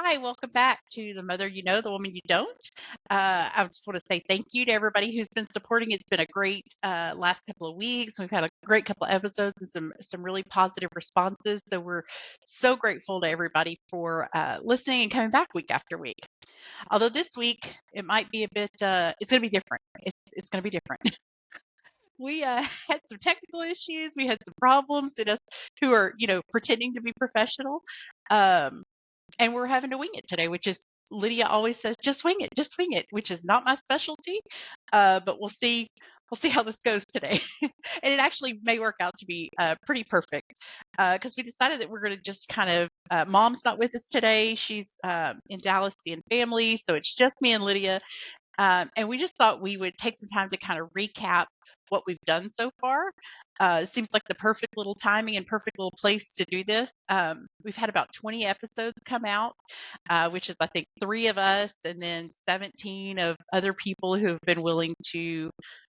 Hi, welcome back to The Mother You Know, The Woman You Don't. I just want to say thank you to everybody who's been supporting. It's been a great last couple of weeks. We've had a great couple of episodes and some really positive responses. So we're so grateful to everybody for listening and coming back week after week. Although this week it might be a bit, it's going to be different. It's going to be different. We had some technical issues. We had some problems in us who are, pretending to be professional. And we're having to wing it today, which is Lydia always says, just wing it, which is not my specialty. But we'll see how this goes today. And it actually may work out to be pretty perfect because we decided that we're going to just kind of, Mom's not with us today. She's in Dallas seeing family. So it's just me and Lydia. And we just thought we would take some time to kind of recap what we've done so far. It seems like the perfect little timing and perfect little place to do this. We've had about 20 episodes come out, which is, I think, 3 of us and then 17 of other people who have been willing to,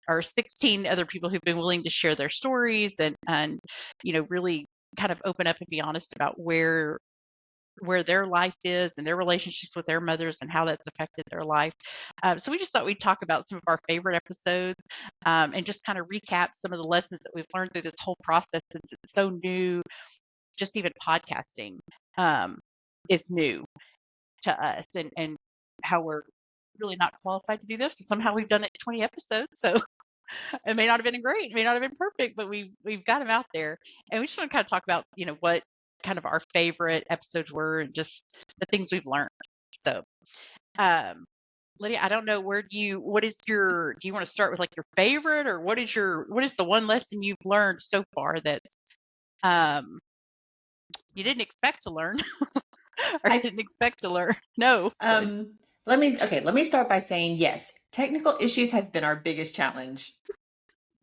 or 16 other people who've been willing to share their stories and really kind of open up and be honest about where their life is and their relationships with their mothers and how that's affected their life. So we just thought we'd talk about some of our favorite episodes and just kind of recap some of the lessons that we've learned through this whole process since it's so new. Just even podcasting is new to us and how we're really not qualified to do this. Somehow we've done it 20 episodes. So it may not have been great, it may not have been perfect, but we've got them out there. And we just want to kind of talk about, what kind of our favorite episodes were and just the things we've learned. So, Lydia, I don't know do you want to start with like your favorite, or what is the one lesson you've learned so far that's you didn't expect to learn or didn't expect to learn? No. Let me start by saying yes, technical issues have been our biggest challenge.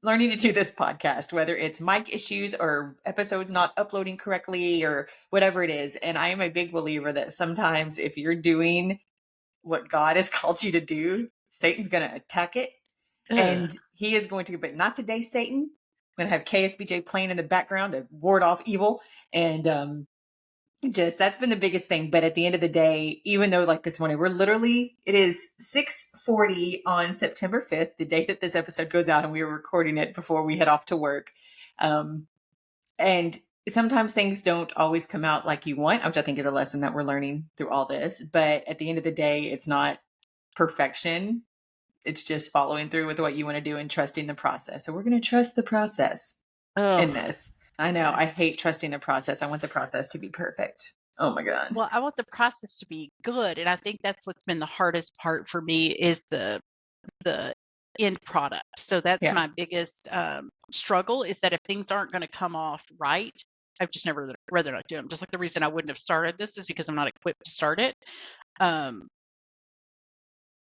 Learning to do this podcast, whether it's mic issues or episodes not uploading correctly or whatever it is. And I am a big believer that sometimes if you're doing what God has called you to do, Satan's going to attack it. And he is going to, but not today, Satan. I'm going to have KSBJ playing in the background to ward off evil. And that's been the biggest thing. But at the end of the day, even though like this morning, it is 6:40 on September 5th, the day that this episode goes out, and we were recording it before we head off to work. And sometimes things don't always come out like you want, which I think is a lesson that we're learning through all this. But at the end of the day, it's not perfection. It's just following through with what you want to do and trusting the process. So we're going to trust the process in this. I know. I hate trusting the process. I want the process to be perfect. Oh my God. Well, I want the process to be good. And I think that's what's been the hardest part for me is the end product. So that's my biggest struggle, is that if things aren't going to come off right, I've just never rather not do them. Just like the reason I wouldn't have started this is because I'm not equipped to start it.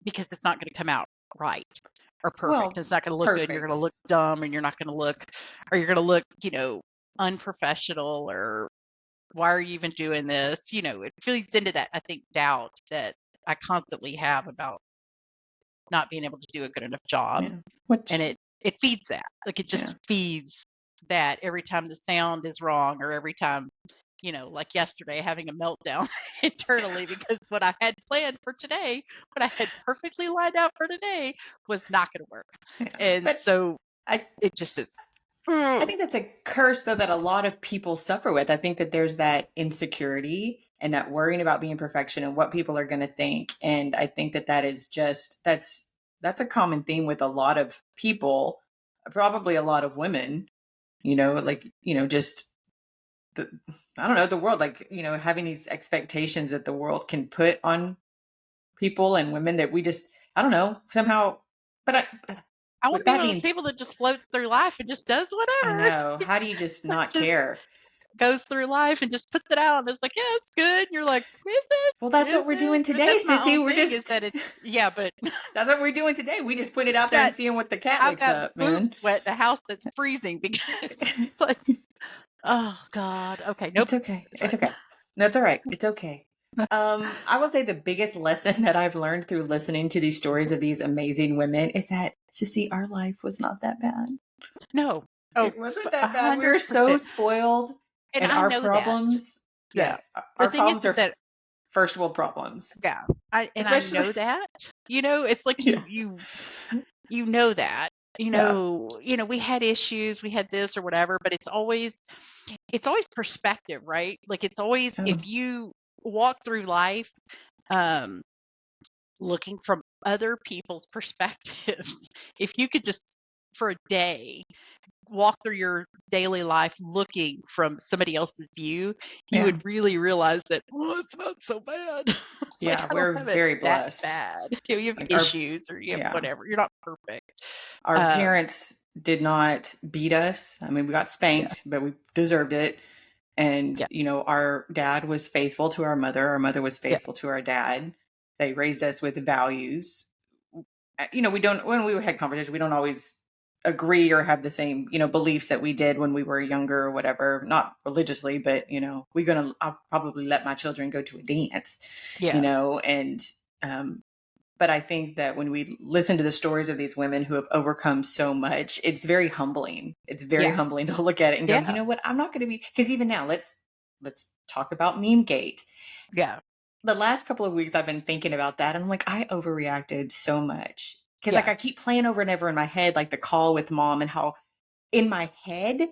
Because it's not going to come out right or perfect. Well, it's not going to look good. You're going to look dumb, and you're not going to look, or you're going to look, unprofessional, or why are you even doing this? It feeds into that, I think, doubt that I constantly have about not being able to do a good enough job. Yeah. And it feeds that. Like it just feeds that every time the sound is wrong, or every time, like yesterday, having a meltdown internally because what I had planned for today, what I had perfectly lined out for today, was not going to work. And so it just is. I think that's a curse, though, that a lot of people suffer with. I think that there's that insecurity and that worrying about being perfection and what people are going to think. And I think that is just, that's a common theme with a lot of people, probably a lot of women, just I don't know, the world, having these expectations that the world can put on people and women that we just, I don't know, somehow, but I want to be one of those people that just floats through life and just does whatever. I know. How do you just not care? Goes through life and just puts it out, and it's like, yeah, it's good. And you're like, is it? Well, that's what we're doing today, Sissy. We're just but that's what we're doing today. We just put it out there and seeing what the cat wakes up, man. Boobs sweat in a house that's freezing because it's like, oh God. Okay, nope. It's okay. It's okay. That's all right. It's okay. I will say the biggest lesson that I've learned through listening to these stories of these amazing women is that, Sissy, our life was not that bad. No. It wasn't that bad. We were so spoiled. And our problems, yes, our problems are first world problems. Yeah. I Especially, know that. It's like yeah. you know that. Yeah. We had issues, we had this or whatever, but it's always perspective, right? Like it's always Oh, if you walk through life um looking from other people's perspectives, if you could just for a day walk through your daily life looking from somebody else's view, you would yeah. really realize that, oh, it's not so bad. Like, Yeah. I don't We're have it very that blessed. bad. You have Like issues or you have yeah, whatever. You're not perfect. our Um, parents did not beat us. I mean, we got yeah, spanked, but we deserved it. And, yeah, our dad was faithful to our mother. Our mother was yeah, faithful to our dad. They raised us with values. We don't, when we had conversations, we don't always agree or have the same, beliefs that we did when we were younger or whatever, not religiously, but, I'll probably let my children go to a dance, yeah, and, but I think that when we listen to the stories of these women who have overcome so much, it's very humbling. It's very yeah, humbling to look at it and go, you yeah, know what? I'm not going to be, because even now, let's talk about meme gate. yeah, The last couple of weeks I've been thinking about that. And I'm like, I overreacted so much. Cause like yeah, I keep playing over and over in my head, like the call with mom and how in my head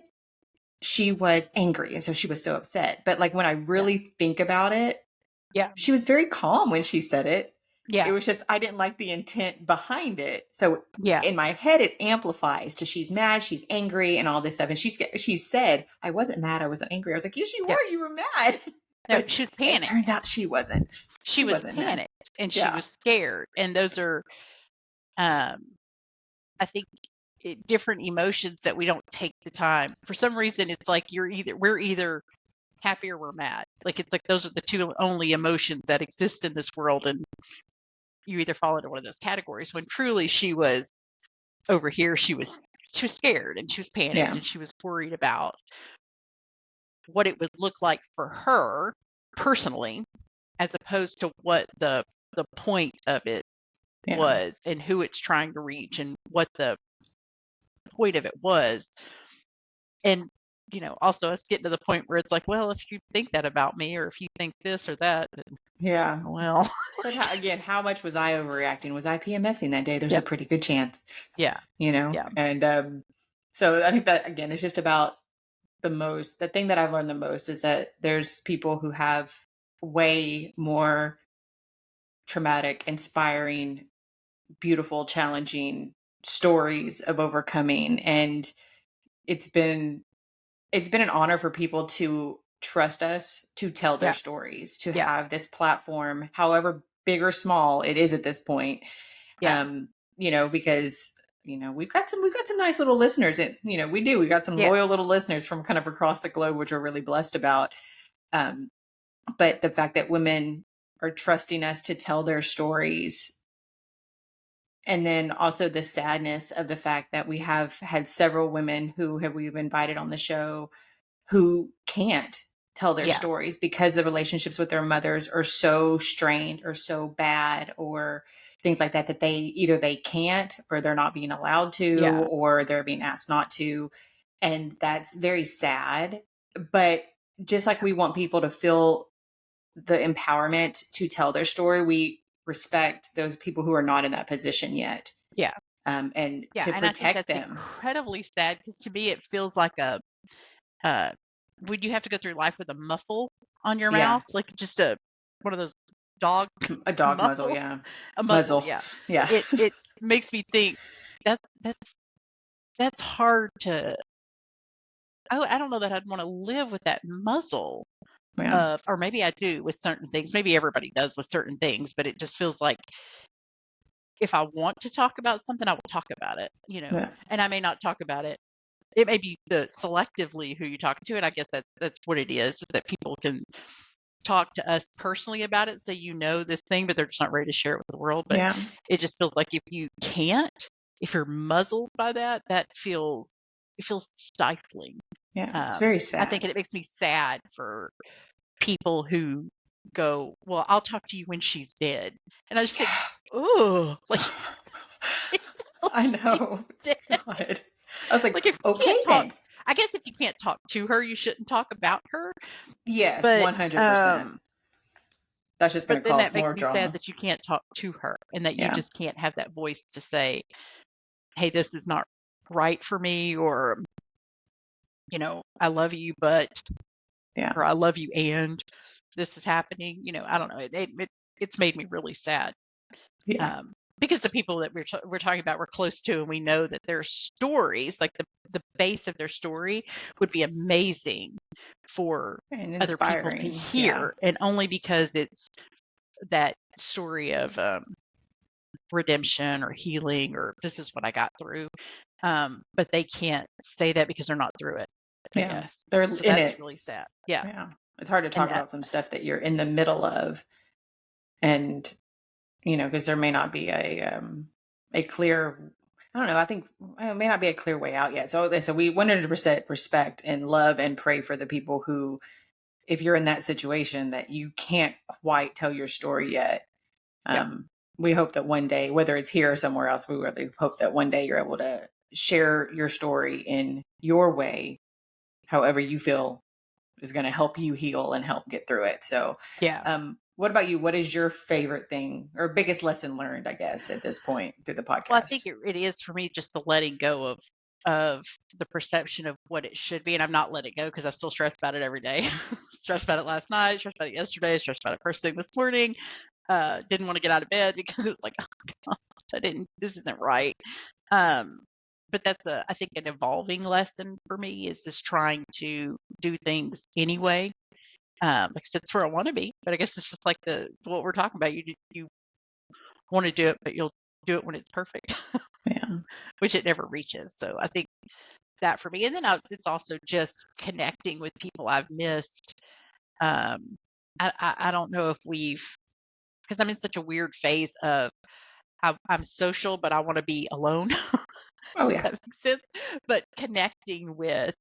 she was angry. And so she was so upset. But like when I yeah, really think about it, yeah, she was very calm when she said it. It yeah, was just, I didn't like the intent behind it. So yeah, in my head, it amplifies to she's mad, she's angry, and all this stuff. And she said, I wasn't mad, I wasn't angry. I was like, yes, yeah. you were mad. No, But she was it panicked. turns out she wasn't. She She was wasn't mad. panicked and she Yeah. was scared. And those are, um, I think, different emotions that we don't take the time. For some reason, it's like we're either happy or we're mad. Like it's like those are the two only emotions that exist in this world, and you either fall into one of those categories. When truly she was over here, she was scared and she was panicked Yeah. and she was worried about what it would look like for her personally, as opposed to what the point of it Yeah. was and who it's trying to reach and what the point of it was. And also us getting to the point where it's like, well, if you think that about me or if you think this or that, then, Yeah. well, But how much was I overreacting? Was I PMSing that day? There's a yep, pretty good chance, yeah, yeah, and so I think that again, it's just about the thing that I've learned the most is that there's people who have way more traumatic, inspiring, beautiful, challenging stories of overcoming. And it's been an honor for people to trust us to tell their yeah, stories, to yeah, have this platform, however big or small it is at this point. yeah, Um, because we've got some nice little listeners, and we got some yeah, loyal little listeners from kind of across the globe, which we're really blessed about. Um, but the fact that women are trusting us to tell their stories, and then also the sadness of the fact that we have had several women we've invited on the show who can't tell their yeah, stories because the relationships with their mothers are so strained or so bad or things like that they can't, or they're not being allowed to, yeah, or they're being asked not to. And that's very sad. But just like we want people to feel the empowerment to tell their story, we respect those people who are not in that position yet, yeah, and yeah. to And I think protect that's them. incredibly sad because to me it feels like uh, would you have to go through life with a muffle on your Yeah. mouth, like just a one of those dog A dog muzzle. muffle, Yeah. a muzzle? Muzzle. Yeah, Yeah. it makes me think that that's hard to. I don't know that I'd want to live with that muzzle Yeah. of, or maybe I do with certain things. Maybe everybody does with certain things, but it just feels like if I want to talk about something, I will talk about it. Yeah. And I may not talk about it. It may be the selectively who you talk to, and I guess that's what it is. That people can talk to us personally about it, so this thing, but they're just not ready to share it with the world. But Yeah. it just feels like if you're muzzled by that, it feels stifling. Yeah. It's very I think sad. it makes me sad for people who go, well, I'll talk to you when she's dead. And I just think, Yeah. oh, like, I she's know. dead. God. I was like, Like, if you can't okay talk, then. I guess if you can't talk to her, you shouldn't talk about her. Yes, But, 100%. that's just But going to then cause that makes more me sad drama. that you can't talk to her and that you Yeah. just can't have that voice to say, hey, this is not right for me, or, I love you, but, Yeah. or I love you and this is happening. I don't know. It's made me really sad. Yeah. Because the people that we're talking about we're close to, and we know that their stories, like the base of their story, would be amazing for And other people to inspiring. Yeah. hear, and only because it's that story of redemption or healing, or this is what I got through. But they can't say that because they're not through it, I Yeah. guess. They're So in that's it. really sad. Yeah. Yeah. It's hard to And talk about some stuff that you're in the middle of, and because there may not be a clear, I don't know, I think it may not be a clear way out yet. So we 100% respect and love and pray for the people who, if you're in that situation that you can't quite tell your story yet, yeah, we hope that one day, whether it's here or somewhere else, we really hope that one day you're able to share your story in your way, however you feel is going to help you heal and help get through it. So, yeah. what about you? What is your favorite thing or biggest lesson learned, I guess, at this point through the Well, I podcast? think it is for me, just the letting go of the perception of what it should be, and I'm not letting it go because I still stress about it every day. Stressed about it last night, stressed about it yesterday, stressed about it first thing this morning. Didn't want to get out of bed because it's like, oh God, this isn't right. Um, but that's I think an evolving lesson for me, is just trying to do things anyway. Like I said, it's where I want to be, but I guess it's just like what we're talking about. You want to do it, but you'll do it when it's perfect, Yeah. which it never reaches. So I think that for me, and then it's also just connecting with people I've missed. Um, I don't know if because I'm in such a weird phase of I'm social, but I want to be alone. Oh, If yeah. that makes sense. But connecting with,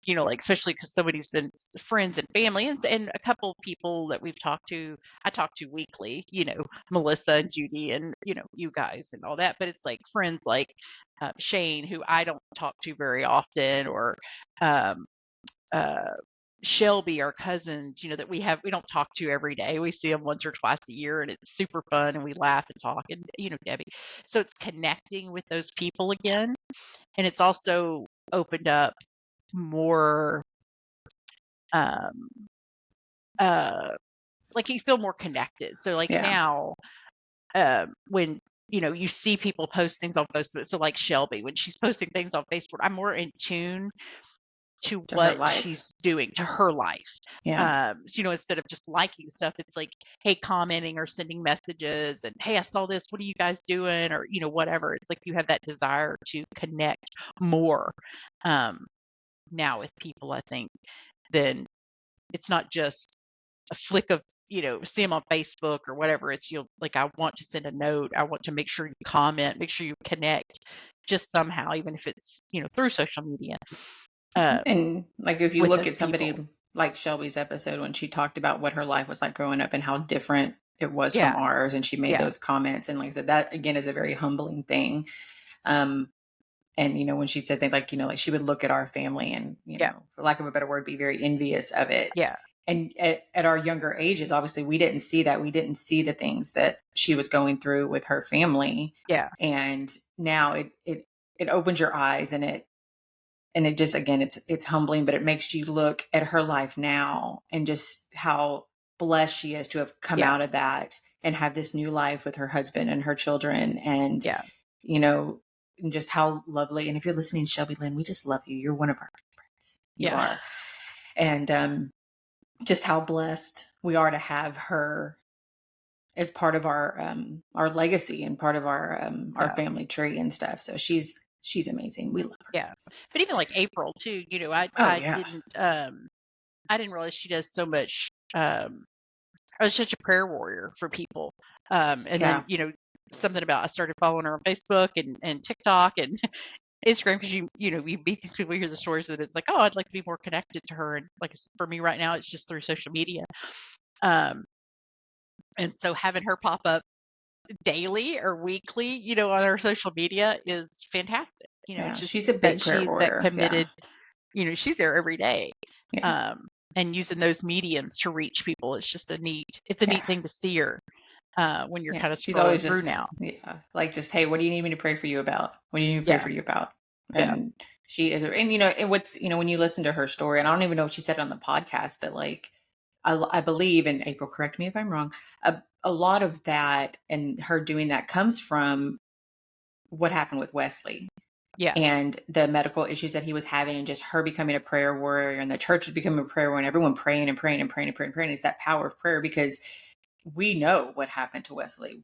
like, especially because somebody's been friends and family, and a couple of people that I talk to weekly, Melissa and Judy and, you guys and all that. But it's like friends like Shane, who I don't talk to very often, or um, uh, Shelby, our cousins, that we don't talk to every day. We see them once or twice a year, and it's super fun, and we laugh and talk, and, Debbie. So it's connecting with those people again. And it's also opened up more, um, uh, like, you feel more connected. So like Yeah. now, when, you see people post things on Facebook. So like Shelby, when she's posting things on Facebook, I'm more in tune to To her what life. she's doing to her life. Yeah. So, instead of just liking stuff, it's like, hey, commenting or sending messages, and hey, I saw this. What are you guys doing? Or, whatever. It's like you have that desire to connect more now with people, I think, then it's not just a flick of, see them on Facebook or whatever. It's, like, I want to send a note. I want to make sure you comment, make sure you connect just somehow, even if it's, through social media, And like if you with look those at somebody people. like Shelby's episode when she talked about what her life was like growing up and how different it was from Yeah. ours, and she made Yeah. those comments, and like I said, that again is a very humbling thing. Um, and when she said things like like she would look at our family and Yeah. for lack of a better word, be very envious of it. Yeah. And at our younger ages, obviously we didn't see that. We didn't see the things that she was going through with her family. Yeah. And now it opens your eyes, and it just, again, it's humbling, but it makes you look at her life now and just how blessed she is to have come Yeah. out of that and have this new life with her husband and her children, and Yeah. you know and just how lovely. And if you're listening, Shelby Lynn, we just love you. You're one of our favorites. You Yeah. are. And just how blessed we are to have her as part of our legacy and part of our Yeah. family tree and stuff. So she's amazing. We love her. Yeah. But even like April too, Oh yeah. I didn't realize she does so much. I was such a prayer warrior for people. And then, Yeah. something about, I started following her on Facebook and TikTok and Instagram, because you meet these people, you hear the stories that it's like, oh, I'd like to be more connected to her. And like, for me right now, it's just through social media. Um, and so having her pop up daily or weekly, on her social media is fantastic. Yeah. Just She's a that big prayer she's that warrior. Yeah. committed, she's there every day. Yeah. Um, and using those mediums to reach people. It's just a neat thing to see her when you're kind of She's scrolling always through just, now. like, just, hey, what do you need me to pray for you about? What do you need me to pray Yeah, for you about? yeah, And she is, and and what's, when you listen to her story, and I don't even know if she said it on the podcast, but like, I believe, and April, correct me if I'm wrong, a lot of that and her doing that comes from what happened with Wesley yeah, and the medical issues that he was having, and just her becoming a prayer warrior, and the church was becoming a prayer warrior, and everyone praying and praying and praying and praying and praying. It's that power of prayer, because we know what happened to Wesley.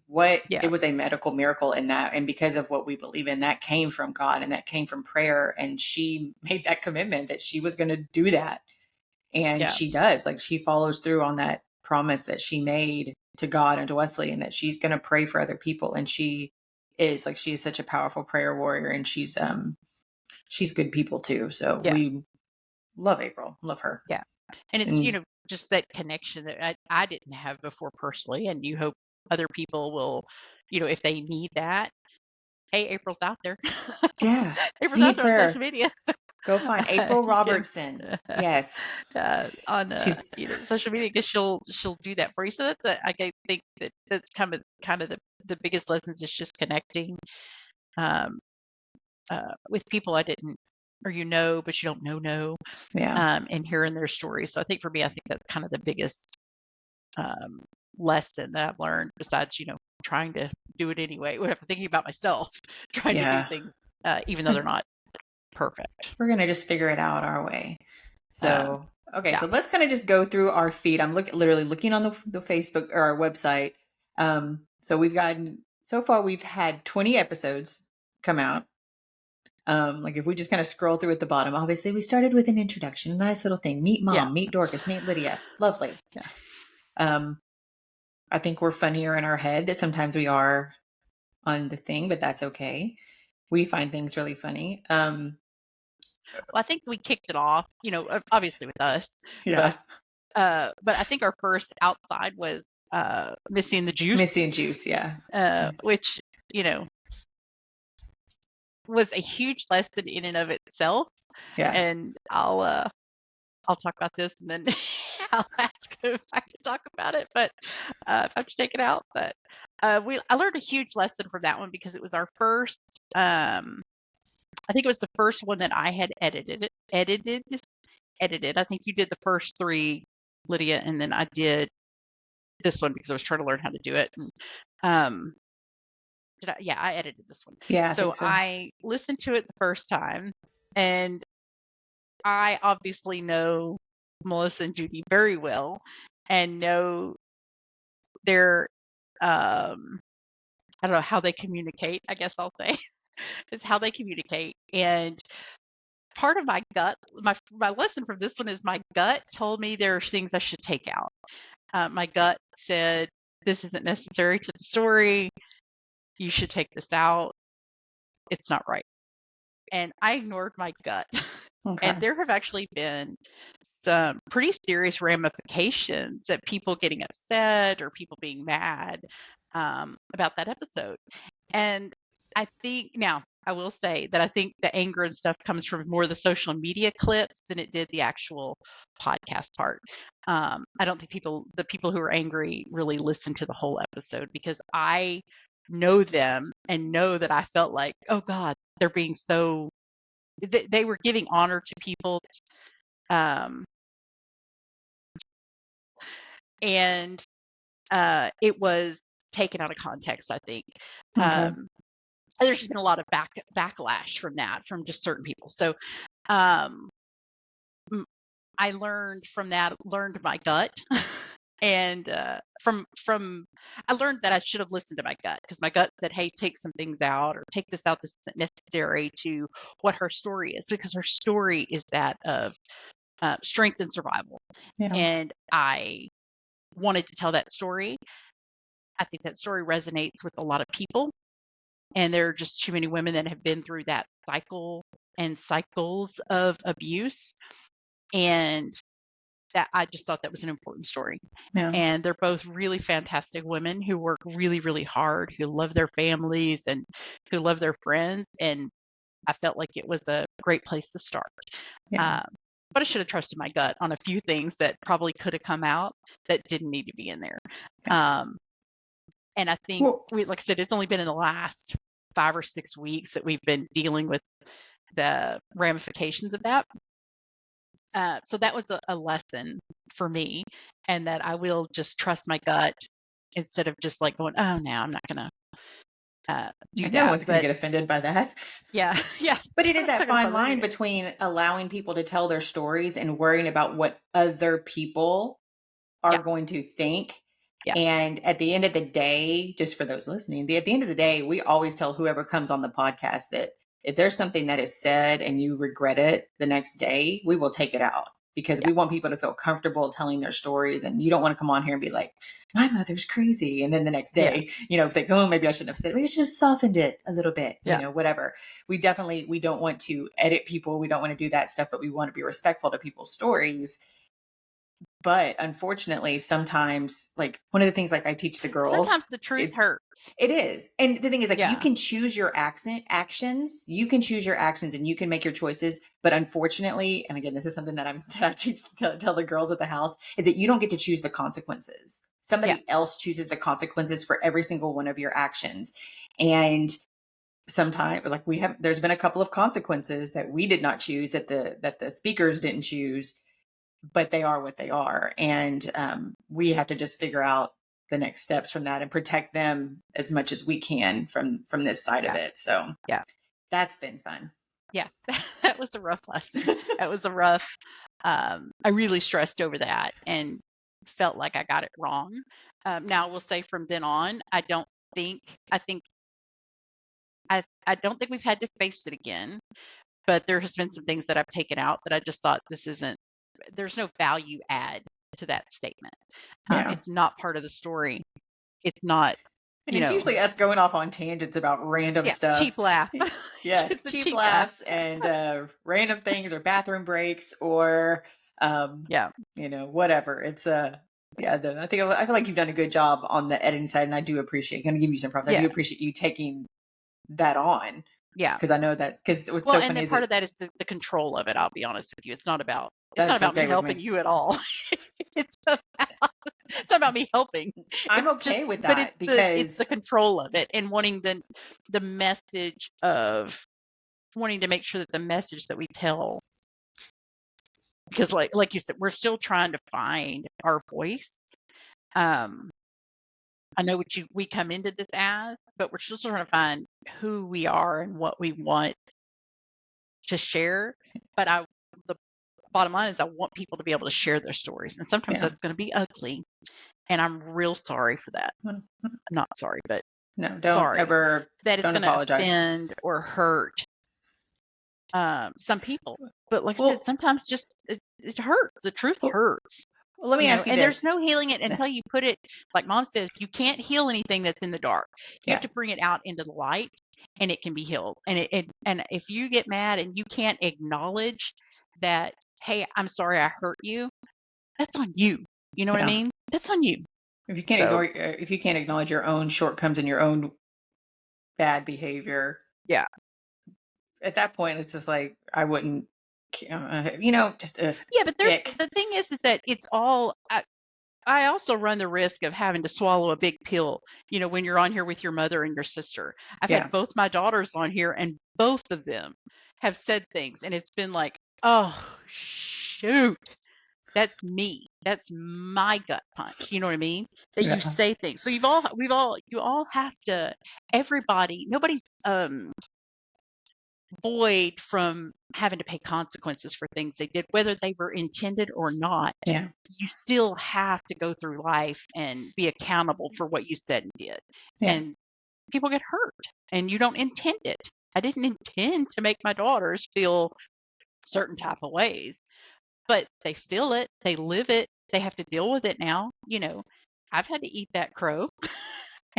yeah, It was a medical miracle in that, and because of what we believe in, that came from God and that came from prayer. And she made that commitment that she was going to do that, and yeah, she does. Like, she follows through on that promise that she made to God and to Wesley, and that she's going to pray for other people. And she is like, she is such a powerful prayer warrior, and she's good people too. So yeah, we love April, love her. yeah. And it's, And just that connection that I didn't have before personally, and you hope other people will, if they need that. Hey, April's out there. yeah, if April's you out need there on social prayer, media. go find April You can Robertson. Yes. on She's social media, because she'll do that for you. So I think that's kind of the biggest lessons is just connecting um, with people I didn't, or but you don't know, yeah. and hearing their stories. So I think for me, I think that's kind of the biggest um, lesson that I've learned. Besides, trying to do it anyway. Whatever, thinking about myself, trying to do Yeah. things, even though they're not perfect. We're gonna just figure it out our way. Um, So okay, yeah, so let's kind of just go through our feed. I'm literally looking on the Facebook or our website. So so far we've had 20 episodes come out. Like, if we just kind of scroll through at the bottom, obviously we started with an introduction, a nice little thing. Meet yeah, mom, meet Dorcas, meet Lydia. Lovely. yeah. Um, I think we're funnier in our head that sometimes we are on the thing, but that's okay. We find things really funny. Well, I think we kicked it off, obviously with us, Yeah. but I think our first outside was missing the juice, Missy and Juice, yeah. which you know was a huge lesson in and of itself. Yeah. And I'll talk about this, and then I'll ask if I can talk about it, but if I have to take it out. But I learned a huge lesson from that one, because it was our first. I think it was the first one that I had edited. I think you did the first three, Lydia, and then I did this one because I was trying to learn how to do it. And, yeah, I edited this one. Yeah, I So think so. I listened to it the first time, and I obviously know Melissa and Judy very well, and know their I don't know how they communicate, I guess I'll say. Is how they communicate. And part of my gut, my lesson from this one is my gut told me there are things I should take out. My gut said, this isn't necessary to the story. You should take this out. It's not right. And I ignored my gut. Okay. And there have actually been some pretty serious ramifications of people getting upset or people being mad about that episode. And I think now, I will say that I think the anger and stuff comes from more the social media clips than it did the actual podcast part. I don't think the people who are angry really listen to the whole episode, because I know them and know that I felt like, oh God, they're being so, they were giving honor to people. Um, and it was taken out of context, I think. Okay. There's just been a lot of backlash from that, from just certain people. So um, I learned from that, learned my gut. And from I learned that I should have listened to my gut, because my gut said, hey, take some things out, or take this out, this isn't necessary to what her story is, because her story is that of strength and survival. Yeah. And I wanted to tell that story. I think that story resonates with a lot of people, and there are just too many women that have been through that cycle and cycles of abuse. And that I just thought that was an important story. Yeah. And they're both really fantastic women who work really, really hard, who love their families and who love their friends. And I felt like it was a great place to start. Yeah. but I should have trusted my gut on a few things that probably could have come out that didn't need to be in there. And I think like I said, it's only been in the last 5 or 6 weeks that we've been dealing with the ramifications of that. So that was a lesson for me, and that I will just trust my gut instead of just like going, oh, no, I'm not going to do that. No one's going to get offended by that. Yeah. Yeah. But it is that fine line between allowing people to tell their stories and worrying about what other people are going to think. Yeah. And at the end of the day, just for those listening, at the end of the day, we always tell whoever comes on the podcast that if there's something that is said and you regret it the next day, we will take it out, because we want people to feel comfortable telling their stories. And you don't want to come on here and be like, my mother's crazy. And then the next day, if they go, oh, maybe I shouldn't have said it. Maybe I should have softened it a little bit, whatever. We don't want to edit people. We don't want to do that stuff, but we want to be respectful to people's stories. But unfortunately, sometimes, like, one of the things, like, I teach the girls, sometimes the truth hurts. It is. And the thing is, like, you can choose your actions. You can choose your actions and you can make your choices. But unfortunately, and again, this is something that I tell the girls at the house, is that you don't get to choose the consequences. Somebody else chooses the consequences for every single one of your actions. And sometimes, like, there's been a couple of consequences that we did not choose, that the speakers didn't choose, but they are what they are. And we have to just figure out the next steps from that and protect them as much as we can from this side of it. So that's been fun. Yeah, that was a rough lesson. That was a rough, I really stressed over that and felt like I got it wrong. Now I will say from then on, I don't think we've had to face it again, but there has been some things that I've taken out that I just thought there's no value add to that statement. It's not part of the story. It's not, and it's usually us going off on tangents about random stuff. Cheap laugh. Yes, cheap laughs and random things, or bathroom breaks, or whatever. It's I feel like you've done a good job on the editing side, and I do appreciate. I'm going to give you some props. I do appreciate you taking that on. Yeah, because I know that, because what's so funny is part of that is the control of it. I'll be honest with you. It's not about me helping you at all. It's not about me helping. I'm okay with that, because it's the control of it and wanting the message of wanting to make sure that the message that we tell, because like you said, we're still trying to find our voice. I know what we come into this as, but we're still trying to find who we are and what we want to share. But the bottom line is I want people to be able to share their stories. And sometimes that's going to be ugly. And I'm real sorry for that. I'm not sorry, but don't sorry ever that it's going to offend or hurt some people. But like I said, sometimes just it hurts. The truth hurts. Well, let me ask you this. And there's no healing it until you put it, like Mom says, you can't heal anything that's in the dark. You have to bring it out into the light, and it can be healed. And and if you get mad and you can't acknowledge that, hey, I'm sorry I hurt you, that's on you. You know what I mean? That's on you. If you can't acknowledge your own shortcomings and your own bad behavior, at that point, it's just like, I wouldn't, just. But the thing is that it's all. I also run the risk of having to swallow a big pill, when you're on here with your mother and your sister. I've had both my daughters on here, and both of them have said things, and it's been like, oh, shoot, that's me. That's my gut punch. You know what I mean? That you say things. So you all have to, everybody, nobody's void from having to pay consequences for things they did, whether they were intended or not. You still have to go through life and be accountable for what you said and did. And people get hurt, and you don't intend it. I didn't intend to make my daughters feel certain type of ways, but they feel it, they live it, they have to deal with it now. I've had to eat that crow.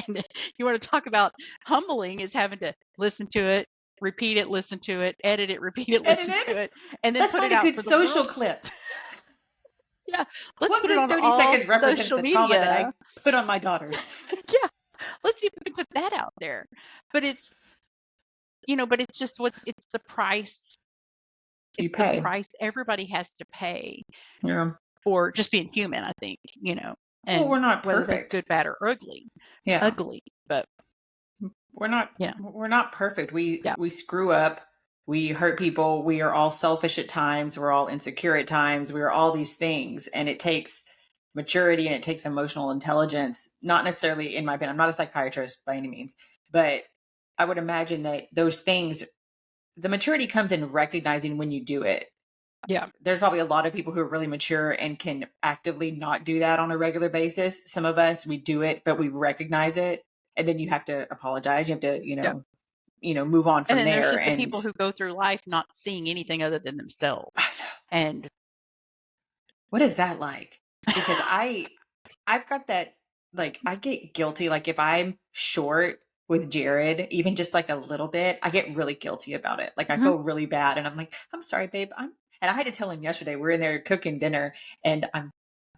And you want to talk about humbling, is having to listen to it, repeat it, listen to it, edit it, repeat it, listen to it, and then put it out for the world. That's a good social clip. Let's put it on 30 all seconds represents social the trauma media that I put on my daughters. Let's see if we can put that out there. But it's, but it's just it's the price You it's the pay. price everybody has to pay Yeah. for just being human, I think, Well, and we're not whether that's perfect. good, bad, or Yeah. ugly, but We're not you know, we're not perfect. yeah, We screw up. We hurt people. We are all selfish at times. We're all insecure at times. We are all these things, and it takes maturity and it takes emotional intelligence. Not necessarily, in my opinion, I'm not a psychiatrist by any means, but I would imagine that those things, the maturity comes in recognizing when you do it. yeah, There's probably a lot of people who are really mature and can actively not do that on a regular basis. Some of us, we do it, but we recognize it, and then you have to apologize. You have to, yeah. move on And from then there's there. just the And people who go through life not seeing anything other than themselves, and what is that like? Because I've got that, like, I get guilty. Like, if I'm short with Jared, even just like a little bit, I get really guilty about it. Like, I Mhm. feel really bad. And I'm like, I'm sorry, babe. And I had to tell him yesterday, we're in there cooking dinner, and I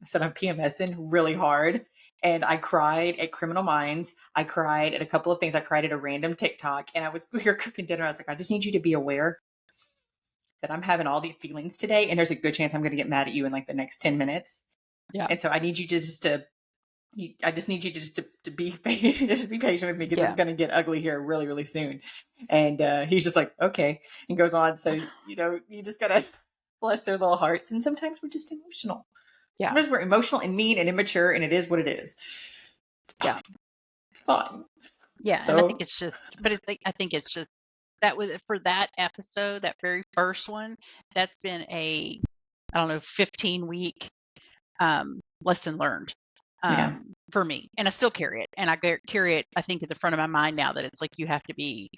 said I'm PMSing really hard. And I cried at Criminal Minds. I cried at a couple of things. I cried at a random TikTok. And we were cooking dinner. I was like, I just need you to be aware that I'm having all these feelings today. And there's a good chance I'm going to get mad at you in like the next 10 minutes. yeah, And so I need you to just to I just need you to be patient, just be patient with me because yeah, it's going to get ugly here really, really soon. And he's just like, okay, and goes on. So, you just got to bless their little hearts. And sometimes we're just emotional. yeah, Sometimes we're emotional and mean and immature, and it is what it is. It's yeah, fine. It's fine. yeah. And I think So, it's just, but I think it's just that was for that episode, that very first one. That's been I don't know, 15-week lesson learned yeah, for me, and I still carry it, and I carry it, I think, at the front of my mind now, that it's like we have to be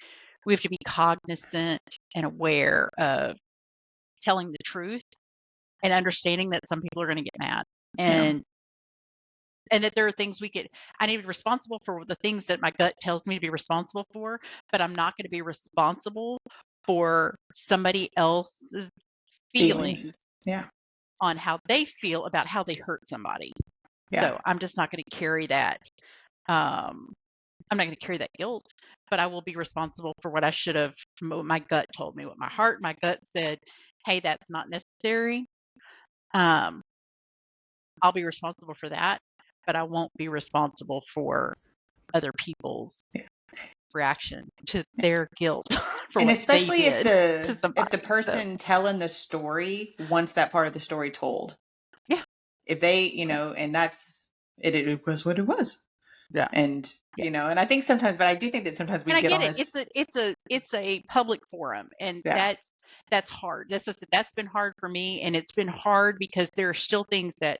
cognizant and aware of telling the truth and understanding that some people are going to get mad, yeah, and that there are things I need to be responsible for the things that my gut tells me to be responsible for, but I'm not going to be responsible for somebody else's feelings. feelings Yeah, on how they feel about how they hurt somebody. yeah. So I'm just not going to carry that. Um, I'm not going to carry that guilt, but I will be responsible for what I should have, what my gut told me, what my gut said, hey, that's not necessary. Um, I'll be responsible for that, but I won't be responsible for other people's Yeah. reaction to their guilt for And what they especially if did the to if the somebody. So person telling the story wants that part of the story told. yeah, If they, yeah, and that's it, it was what it was. yeah, And, yeah. and I think sometimes, but I do think that sometimes we And I get get on it. this. It's a public forum, and Yeah. that's hard. That's been hard for me, and it's been hard because there are still things that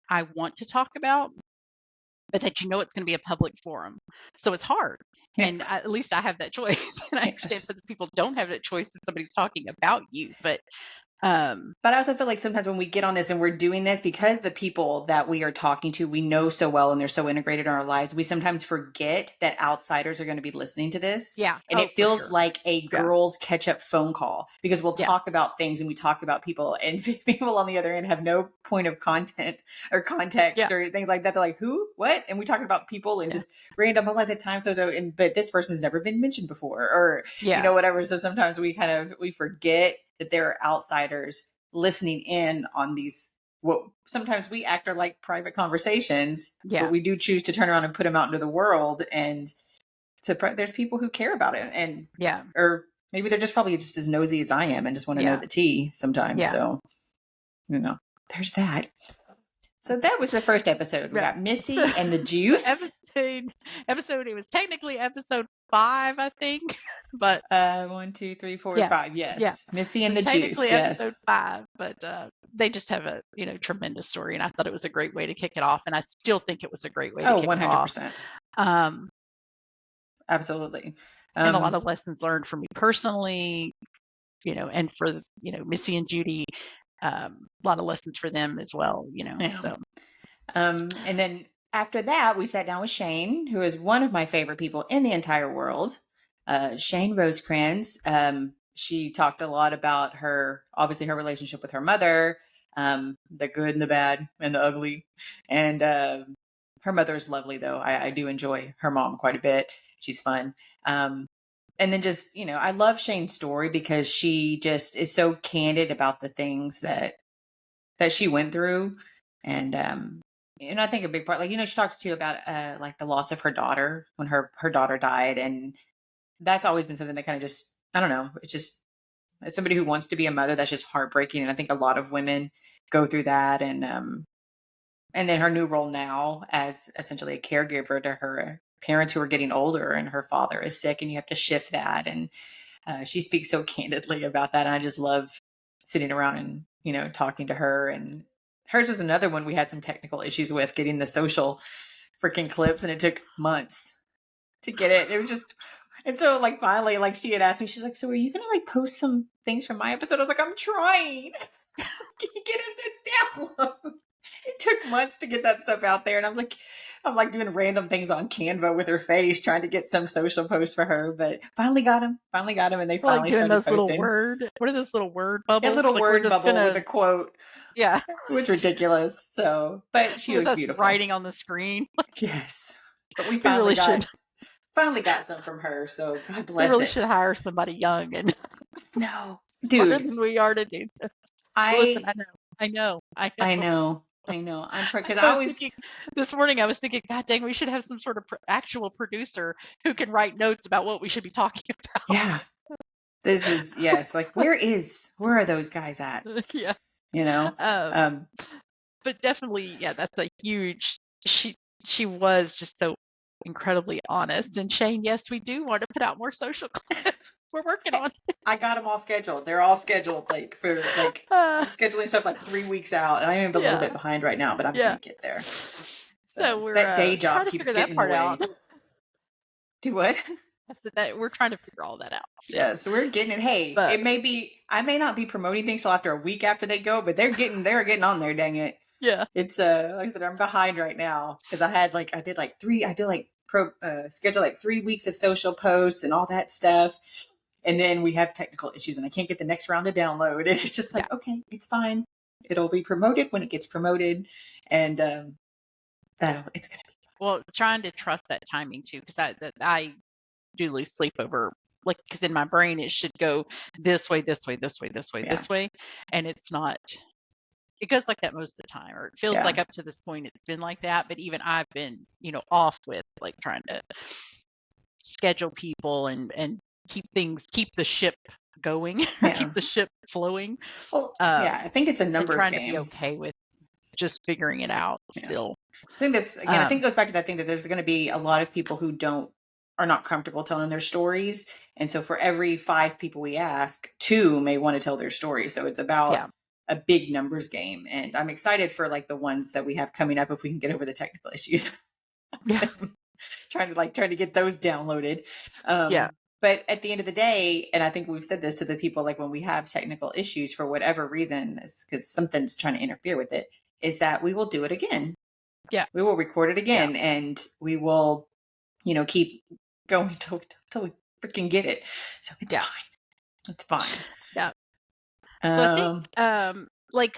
I want to talk about, but that it's going to be a public forum, so it's hard. Yeah. And at least I have that choice, and I understand Yes. that people don't have that choice if somebody's talking about you. But um, But I also feel like sometimes when we get on this and we're doing this, because the people that we are talking to, we know so well and they're so integrated in our lives, we sometimes forget that outsiders are going to be listening to this. yeah, And oh, it for feels sure, like a yeah, girls catch up phone call because we'll yeah, talk about things and we talk about people, and people on the other end have no point of content or yeah, context or things like that. They're like, who, what? And we talking about people and yeah, just random all at the time. But this person's never been mentioned before, or, yeah, whatever. So sometimes we forget that there are outsiders listening in on these, what sometimes we act are like private conversations, but yeah, we do choose to turn around and put them out into the world. And there's people who care about it, and yeah, or maybe they're just probably just as nosy as I am and just want to know yeah, the tea sometimes. yeah. So, there's that. So that was the first episode. We Yeah. got So, Missy and the so Juice. it was technically episode 5, I think, but 1, 2, 3, 4, yeah, 5. yeah, Yes, Missy it and was the technically Juice. episode Yes. 5, but they just have a tremendous story, and I thought it was a great way to kick it off, and I still think it was a great way to Oh, kick it off. 100%. Um, Absolutely. and a lot of lessons learned for me personally, and for Missy and Judy, a lot of lessons for them as well, Yeah. So And then after that, we sat down with Shane, who is one of my favorite people in the entire world. Shane Rosecrans. She talked a lot about obviously her relationship with her mother, the good and the bad and the ugly. And her mother is lovely, though. I do enjoy her mom quite a bit. She's fun. and then just, I love Shane's story because she just is so candid about the things that she went through. And I think a big part, like, she talks to you about like the loss of her daughter when her daughter died. And that's always been something that kind of just, I don't know, it's just, as somebody who wants to be a mother, that's just heartbreaking. And I think a lot of women go through that. And then her new role now as essentially a caregiver to her parents who are getting older, and her father is sick, and you have to shift that. And she speaks so candidly about that. And I just love sitting around and, talking to her. And hers was another one we had some technical issues with getting the social freaking clips, and it took months to get it. It was just, and so like finally, like she had asked me, she's like, "So are you gonna like post some things from my episode?" I was like, "I'm trying." Can you get him to download? It took months to get that stuff out there, and I'm like doing random things on Canva with her face, trying to get some social posts for her. But finally got him, and they Like finally doing started those little posting what are those little word a bubbles? little Like we're word just bubble with gonna, a quote. yeah, It was ridiculous. So, but she with looked us beautiful. writing on the screen. Yes, but we We really should. finally got some from her. So God We bless really should it. hire somebody young and No, smarter dude, than we are to do this. But listen, I I know. I know. I know. I'm because I I was thinking always, this morning. I was thinking, God dang, we should have some sort of actual producer who can write notes about what we should be talking yeah. This is, yes. Like, where are those guys at? about. Yeah. You know. Um, Um. but definitely, yeah, that's a huge. She was just so incredibly honest. And Shane, yes, we do want to put out more social clips. We're working on it. I got them all scheduled. They're all scheduled. Like for like, I'm scheduling stuff like 3 weeks out, and I'm even a little Yeah, bit behind right now, but I'm yeah. gonna get there. So So we're that day trying job to keeps figure that getting in the part out. way. Do what? So that we're trying to figure all that out still. Yeah, so we're getting it. Hey, But it may be, I may not be promoting things till after a week after they go, but they're getting on there, dang it. yeah, It's like I said, I'm behind right now because I did like schedule like 3 weeks of social posts and all that stuff. And then we have technical issues and I can't get the next round to download. And it's just yeah. like, okay, it's fine. It'll be promoted when it gets promoted. And it's going to be. Well, trying to trust that timing too, because I do lose sleep over, like, because in my brain it should go this way, this way, this way, this way, Yeah. this way, and it's not. It goes like that most of the time, or it feels Yeah. like up to this point it's been like that. But even I've been, off with like trying to schedule people and keep the ship going, or Yeah. keep the ship flowing, Well, yeah, I think it's a and numbers trying to be game. okay with just figuring it out Yeah. still. I think that's, again, I think it goes back to that thing that there's going to be a lot of people who are not comfortable telling their stories. And so for every 5 people we ask, 2 may want to tell their story. So it's about Yeah. a big numbers game. And I'm excited for like the ones that we have coming up if we can get over the technical issues. Yeah. trying to get those downloaded. Yeah. But at the end of the day, and I think we've said this to the people, like when we have technical issues for whatever reason, because something's trying to interfere with it, is that we will do it again. Yeah. We will record it again, and we will, keep going till we freaking get it. So it's fine. It's fine. Yeah. So I think, like,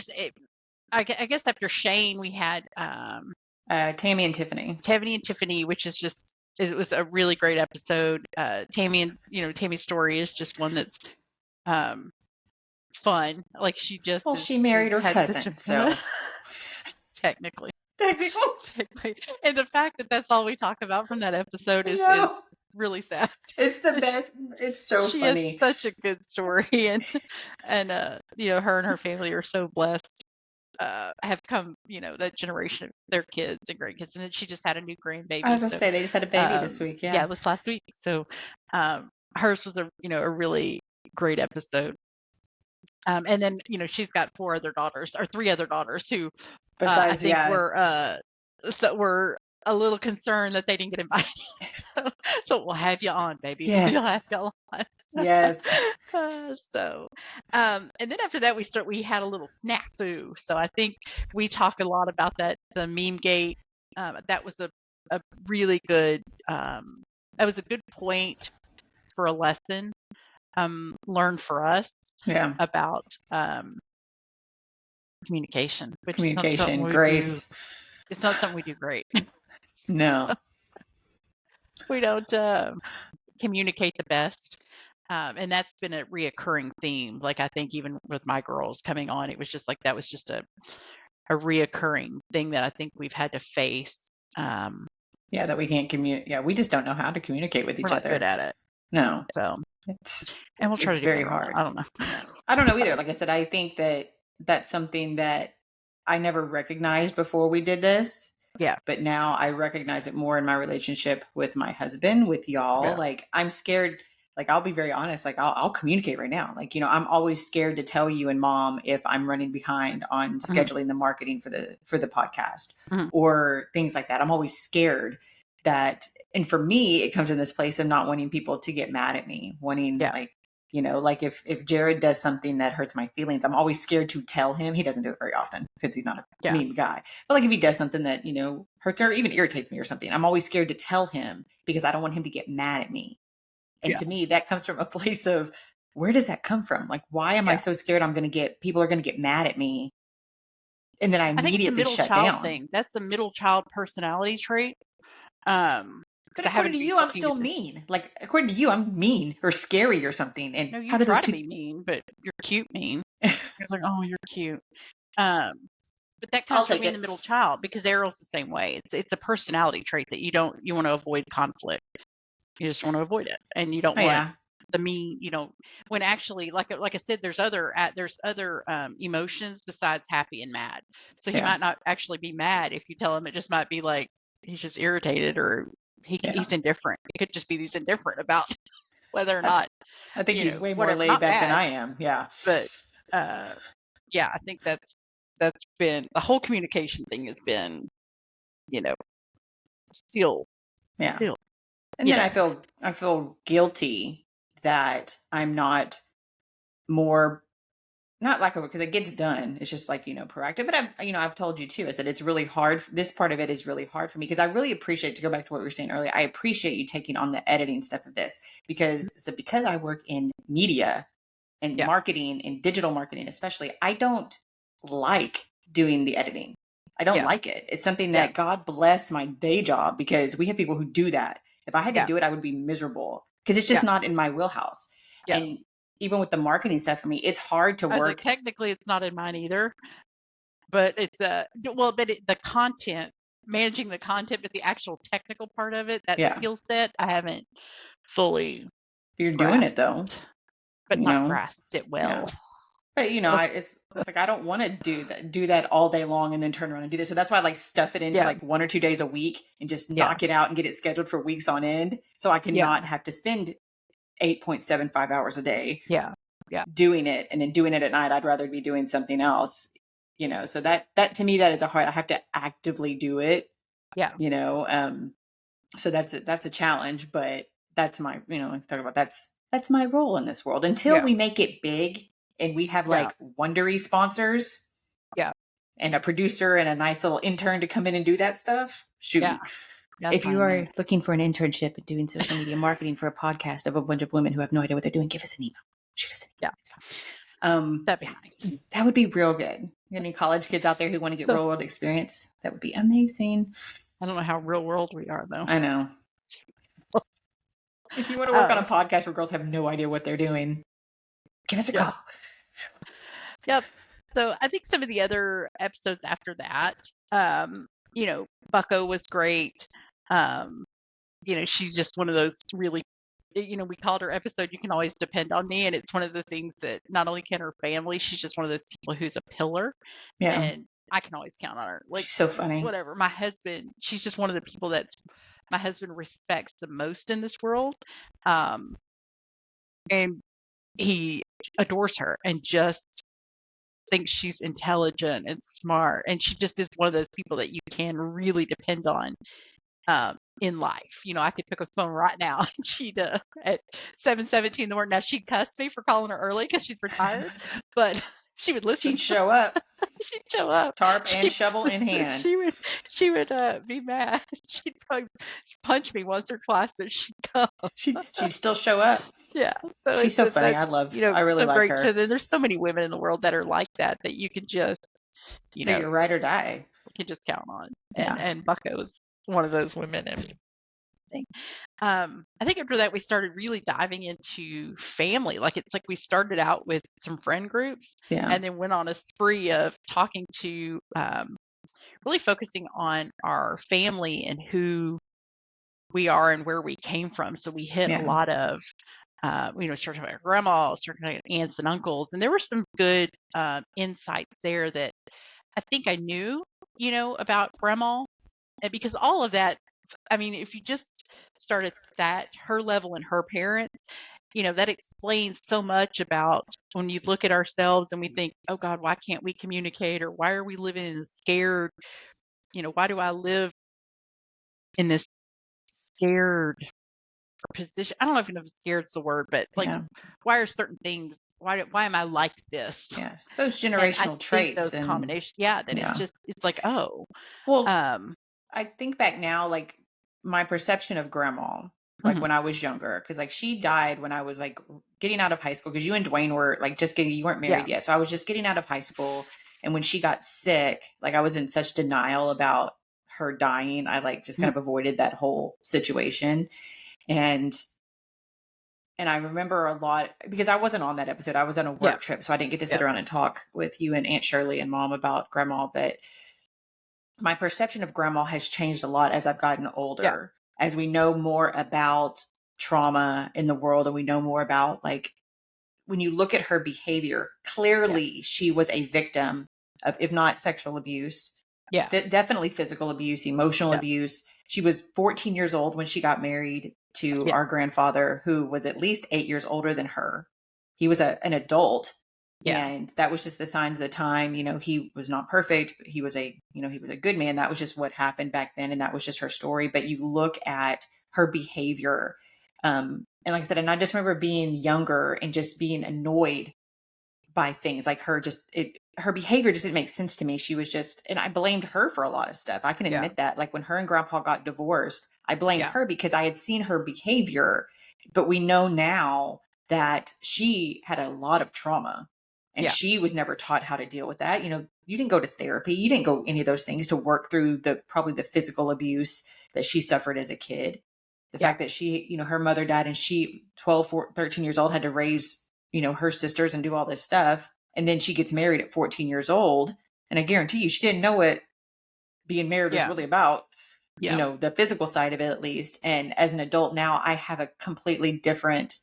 I guess after Shane, we had Tammy and Tiffany, which is just, it was a really great episode. Tammy's story is just one that's fun. Like she just well, she married her had cousin, so technically, technically, and the fact that that's all we talk about from that episode is really sad. It's the best. It's so she funny. Has such a good story, and her and her family are so blessed. Have come, that generation of their kids and grandkids, and then she just had a new grandbaby. I was gonna say they just had a baby this week. Yeah, this last week. So, hers was a really great episode. And then she's got 4 other daughters or 3 other daughters who, besides, I think were a little concerned that they didn't get invited. so we'll have you on, baby. Yes. We'll have you on. Yes. And then after that we had a little snafu. So I think we talk a lot about that, the meme gate. That was a really good, that was a good point for a lesson learned for us about communication. Grace. It's not something we do great. No. We don't communicate the best. And that's been a reoccurring theme. Like I think even with my girls coming on, it was just like that was just a reoccurring thing that I think we've had to face. Yeah, that we can't communicate. Yeah, we just don't know how to communicate with We're each not good other. at it. No, So, it's and we'll try it's to do very better on that. hard. I don't know. Yeah. I don't know either. Like I said, I think that that's something that I never recognized before we did this. Yeah. But now I recognize it more in my relationship with my husband, with y'all. Yeah. Like I'm scared. Like I'll be very honest. Like I'll communicate right now. Like, I'm always scared to tell you and mom if I'm running behind on Mhm. scheduling the marketing for the podcast Mhm. or things like that. I'm always scared that, and for me, it comes in this place of not wanting people to get mad at me, wanting Yeah. like if Jared does something that hurts my feelings, I'm always scared to tell him. He doesn't do it very often because he's not a Yeah. mean guy. But like if he does something that, hurts or even irritates me or something, I'm always scared to tell him because I don't want him to get mad at me. And Yeah. to me, that comes from a place of, where does that come from? Like, why am I Yeah. so scared people are going to get mad at me? And then I I think it's a immediately middle shut child down. thing. That's a middle child personality trait. Because But I according haven't to been you, I'm looking still at this. mean. Like, according to you, I'm mean or scary or something. And No, you how do those try to two? be mean, but you're cute mean. It's like, oh, you're cute. But that I'll comes from take being the it. middle child because Errol's the same way. It's a personality trait that you want to avoid conflict. You just want to avoid it, and you don't Oh, want yeah. the mean. When actually, like I said, there's other emotions besides happy and mad. So he Yeah. might not actually be mad if you tell him. It just might be like he's just irritated or Yeah. he's indifferent. It could just be he's indifferent about whether or not I think he's way more whatever, laid not back than bad, I am. Yeah. but yeah, I think that's been the whole communication thing has been, still, Yeah. still, And then I feel guilty that I'm not more, not like, because it gets done. It's just like, proactive. But I've told you too, I said it's really hard. This part of it is really hard for me because I really appreciate, to go back to what we were saying earlier, I appreciate you taking on the editing stuff of this because I work in media and yeah, marketing and digital marketing, especially, I don't like doing the editing. I don't yeah, like it. It's something yeah, that, God bless my day job, because we have people who do that. If I had to yeah, do it, I would be miserable because it's just yeah, not in my wheelhouse. yeah. And even with the marketing stuff for me, it's hard to I was like, work. technically, it's not in mine either, but it's the content, managing the content, but the actual technical part of it, that Yeah. skill set, I haven't fully You're doing it though, grasped, but not grasped it Yeah. well. But So, it's like I don't want to do that all day long and then turn around and do this. So that's why I like stuff it into yeah, like 1 or 2 days a week and just yeah, knock it out and get it scheduled for weeks on end, so I yeah, cannot have to spend 8.75 hours a day yeah, yeah, doing it and then doing it at night. I'd rather be doing something else. So that to me, that is a hard. I have to actively do it. yeah, So that's a challenge, but that's my, let's talk about, that's my role in this world until yeah, we make it big and we have yeah, like Wondery sponsors yeah, and a producer and a nice little intern to come in and do that stuff. Shoot. yeah. That's If you fine, man. are looking for an internship and doing social media marketing for a podcast of a bunch of women who have no idea what they're doing, give us an email. Shoot us an email. Yeah. It's fine. That'd be nice. That would be real good. Any college kids out there who want to get real world experience, that would be amazing. I don't know how real world we are, though. I know. If you want to work on a podcast where girls have no idea what they're doing, give us a call. Yep. So I think some of the other episodes after that, Bucko was great. She's just one of those really, we called her episode You Can Always Depend on Me. And it's one of the things that not only can her family, she's just one of those people who's a pillar. Yeah. And I can always count on her. Like, she's so funny. Whatever. My husband, she's just one of the people that my husband respects the most in this world. And he adores her and just thinks she's intelligent and smart. And she just is one of those people that you can really depend on in life. I could pick up the phone right now and she'd at 7:17 in the morning. Now she'd cuss me for calling her early because she's retired, but she would listen. She'd show up. She'd show up. Tarp and shovel in hand. She would be mad. She'd probably punch me once or twice, but she'd come. She'd still show up. Yeah. So she's so funny. I really like great. her. So there's so many women in the world that are like that you can just, you're ride or die. You can just count on. Yeah. And Bucko is one of those women. And I think after that we started really diving into family. Like it's like we started out with some friend groups Yeah. and then went on a spree of talking to really focusing on our family and who we are and where we came from. So we hit a Yeah. lot of started with our grandma, started with aunts and uncles, and there were some good insights there that I think I knew, about grandma, and because all of that, I mean, if you just start at that her level and her parents, that explains so much about when you look at ourselves and we think, oh God, why can't we communicate, or why are we living in this scared, why do I live in this scared position? I don't know if scared's the word, but like, Yeah. why are certain things? Why am I like this? Yes. Those And I generational think traits those and combinations, yeah, that yeah. it's like, oh, Well, um, I think back now, like my perception of grandma, like mhm, when I was younger, because like she died when I was like getting out of high school. Because you and Dwayne were like just getting, you weren't yeah, married yet, so I was just getting out of high school. And when she got sick, like I was in such denial about her dying, I like just kind mhm, of avoided that whole situation. And I remember a lot because I wasn't on that episode. I was on a yeah, work trip, so I didn't get to yeah, sit around and talk with you and Aunt Shirley and Mom about grandma. But my perception of grandma has changed a lot as I've gotten yeah, older, as we know more about trauma in the world and we know more about like when you look at her behavior, yeah, clearly she was a victim of, if not sexual abuse, yeah, definitely physical abuse, emotional yeah, abuse. She was 14 years old when she got married to yeah, our grandfather, who was at least 8 years older than her. He was an adult. yeah, And that was just the signs of the time. He was not perfect. He was he was a good man. That was just what happened back then. And that was just her story. But you look at her behavior. And like I said, and I just remember being younger and just being annoyed by things like her behavior just didn't make sense to me. She was just, and I blamed her for a lot of stuff. I can yeah, admit that. Like when her and grandpa got divorced, I blamed yeah, her because I had seen her behavior, but we know now that she had a lot of trauma and yeah, she was never taught how to deal with that. You didn't go to therapy. You didn't go any of those things to work through probably the physical abuse that she suffered as a kid. The yeah, fact that her mother died and she 12, 14, 13 years old had to raise, her sisters and do all this stuff. And then she gets married at 14 years old. And I guarantee you, she didn't know what being married was yeah, really about, yeah, the physical side of it at least. And as an adult now, I have a completely different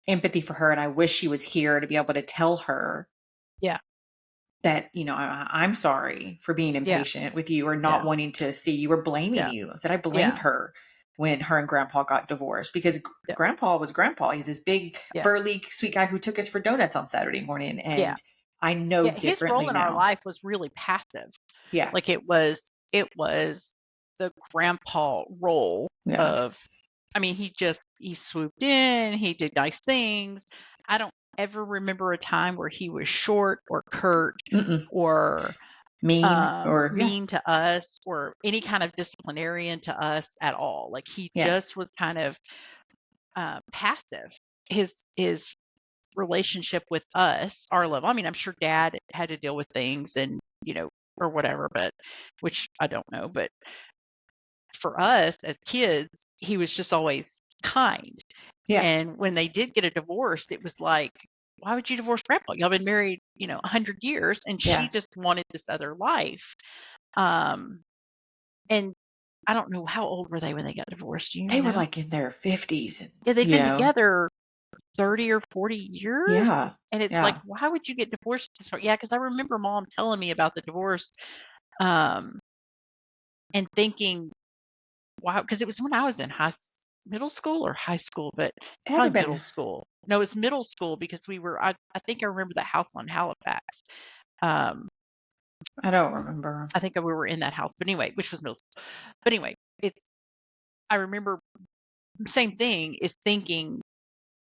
empathy for her. And I wish she was here to be able to tell her yeah, that, I'm sorry for being yeah, impatient with you or not yeah, wanting to see you or blaming yeah, you. I said I blamed yeah, her when her and grandpa got divorced because yeah, grandpa was grandpa. He's this big, yeah, burly, sweet guy who took us for donuts on Saturday morning. yeah, And I know yeah. His role differently in our now. life was really passive. Yeah. Like it was the grandpa role Yeah. of, I mean, he swooped in, he did nice things. I don't ever remember a time where he was short or curt Mm-mm. or Mean or, yeah. mean to us or any kind of disciplinarian to us at all. Like he Yeah. just was kind of passive. His relationship with us, our level. I mean, I'm sure Dad had to deal with things and or whatever, but which I don't know. But for us as kids, he was just always kind. Yeah. And when they did get a divorce, it was like, why would you divorce grandpa? Y'all been married, 100 years, and she Yeah. just wanted this other life. Um, and I don't know, how old were they when they got divorced? Do you They were know? like in their 50s and, Yeah, they'd been together 30 or 40 years. yeah. And it's like, Yeah. why would you get divorced this far? Yeah, because I remember Mom telling me about the divorce, um, and thinking, wow, because it was when I was in middle school or high school, but It had to have probably middle been, school. No, it's middle school because I think I remember the house on Halifax. Um, I don't remember. I think we were in that house, but anyway, which was middle school. But anyway, I remember same thing is thinking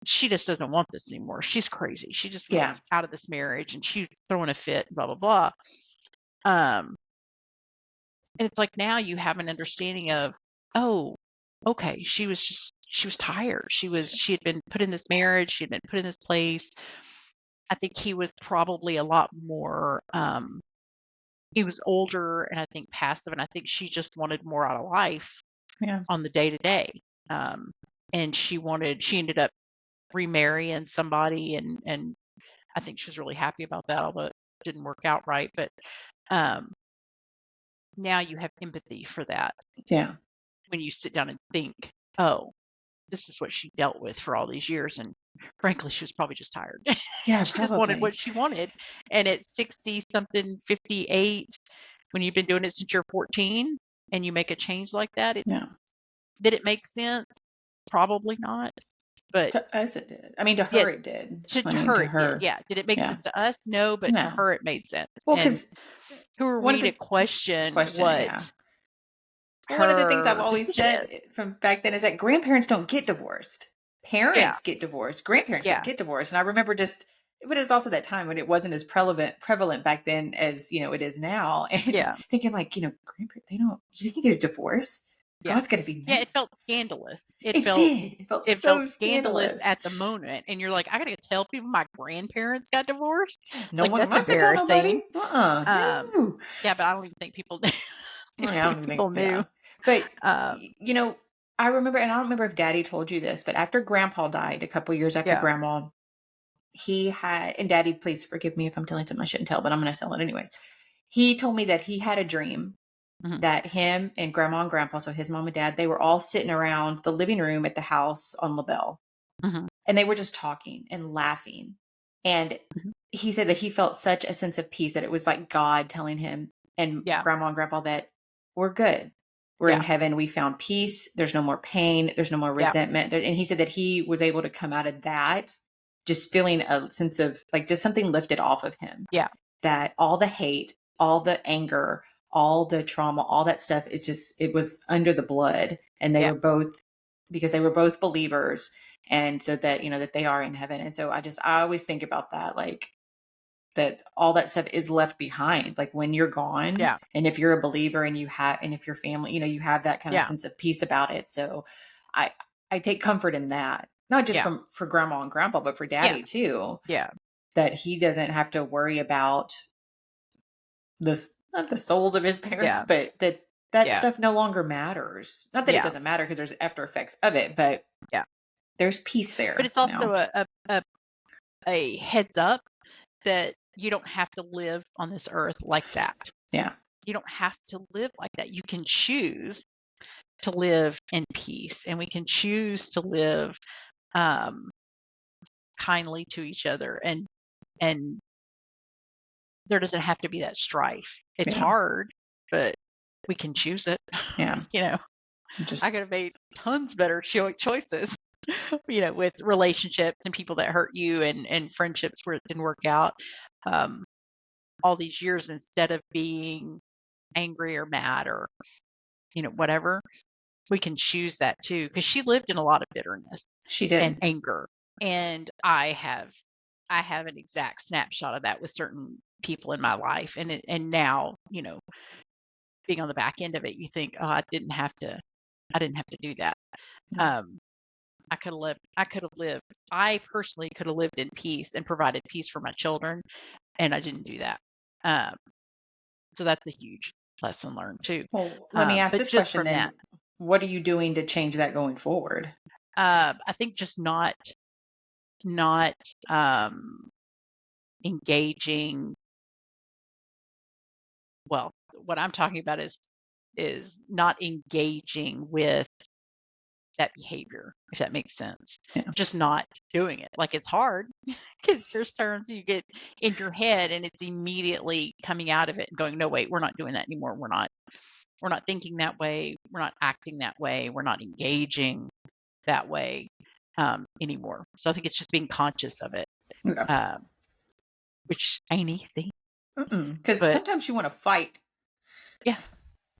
she just doesn't want this anymore. She's crazy. She just Yeah. wants out of this marriage and she's throwing a fit, blah, blah, blah. Um, and it's like now you have an understanding of, oh, okay, she was tired. She had been put in this marriage, she had been put in this place. I think he was probably a lot more he was older and I think passive, and I think she just wanted more out of life. Yeah. on the day to day. And she ended up remarrying somebody, and I think she was really happy about that, although it didn't work out right. But um, now you have empathy for that Yeah. when you sit down and think, oh, this is what she dealt with for all these years. And frankly, she was probably just tired. Yeah, She just wanted probably. what she wanted. And at 60 something, 58, when you've been doing it since you're 14 and you make a change like that, Yeah. did it make sense? Probably not. But To us, it did. I mean, to yeah, her, it did. I to mean, her to it did. her. Yeah. Did it make Yeah. sense to us? No, but to No. her it made sense. Well, And because who are one of we to the question question, what yeah. Well, one of the things I've her always decision said is? from back then is that grandparents don't get divorced. Yeah. Parents get divorced. Grandparents don't Yeah. get divorced. And I remember but it was also that time when it wasn't as prevalent back then as, it is now. And Yeah. thinking like, grandparents, you can get a divorce. Yeah. God's going to be Yeah. mad. It felt scandalous. It did. It felt It felt so scandalous scandalous. at the moment. And you're like, I gotta tell people my grandparents got divorced. No Like one, I'm that's not going to tell embarrassing. nobody. Uh-uh. Um, No. yeah, but I don't even think people I I don't don't think even think, people knew. yeah. But, Um, I remember, and I don't remember if Daddy told you this, but after Grandpa died, a couple years after yeah. Grandma, he had, and Daddy, please forgive me if I'm telling something I shouldn't tell, but I'm going to tell it anyways. He told me that he had a dream Mhm. that him and Grandma and Grandpa, so his mom and dad, they were all sitting around the living room at the house on LaBelle, Mhm. and they were just talking and laughing. And Mhm. he said that he felt such a sense of peace that it was like God telling him and Yeah. Grandma and Grandpa that we're good. We're in Yeah. heaven. We found peace. There's no more pain. There's no more Yeah. resentment. And he said that he was able to come out of that just feeling a sense of like just something lifted off of him. Yeah. That all the hate, all the anger, all the trauma, all that stuff is just, it was under the blood. And they Yeah. were both, because they were both believers. And so that, that they are in heaven. And so I always think about that, like that all that stuff is left behind. Like when you're gone, Yeah. and if you're a believer and if your family, you have that kind of Yeah. sense of peace about it. So I, I take comfort in that, not just Yeah. for Grandma and Grandpa, but for Yeah. Daddy too, Yeah. that he doesn't have to worry about not the souls of his parents, Yeah. but that Yeah. stuff no longer matters. Not that it Yeah. doesn't matter because there's after effects of it, but Yeah. there's peace But there it's also now. a heads up that you don't have to live on this earth like that. Yeah. You don't have to live like that. You can choose to live in peace, and we can choose to live um, kindly to each other, and there doesn't have to be that strife. It's Yeah. hard, but we can choose it. Yeah. Just I could have made tons better choices, with relationships and people that hurt you, and friendships where it didn't work out. Um, all these years, instead of being angry or mad or whatever, we can choose that too, because she lived in a lot of bitterness she and did. anger, and I have an exact snapshot of that with certain people in my life, and now being on the back end of it, you think, oh, I didn't have to do that. Yeah. um I personally could have lived in peace and provided peace for my children, and I didn't do that. um so that's a huge lesson learned too. Well, let me ask But this just question from that, then. What are you doing to change that going forward? I think just not engaging. Well, what I'm talking about is not engaging with that behavior, if that makes sense. Yeah. Just not doing it. Like, it's hard because there's times you get in your head and it's immediately coming out of it and going, no, wait, we're not doing that anymore. We're not thinking that way. We're not acting that way. We're not engaging that way anymore. So I think it's just being conscious of it, Yeah. um, which ain't easy. Because But sometimes you want to fight. yeah,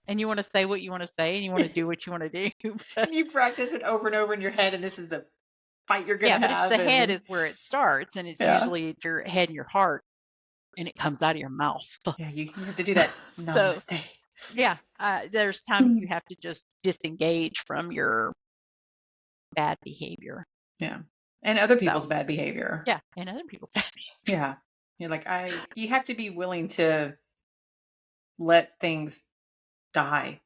and you want to say what you want to say, and you want to do what you want to do. But And you practice it over and over in your head, and this is the fight you're going yeah, to but it's have. the And head then, is where it starts, and it's yeah. usually your head and your heart, and it comes out of your mouth. Yeah, you have to do that. So Namaste. yeah, there's times you have to just disengage from your bad behavior. Yeah. And other So people's bad behavior. yeah, and other people's bad behavior. Yeah. You're like, you have to be willing to let things die.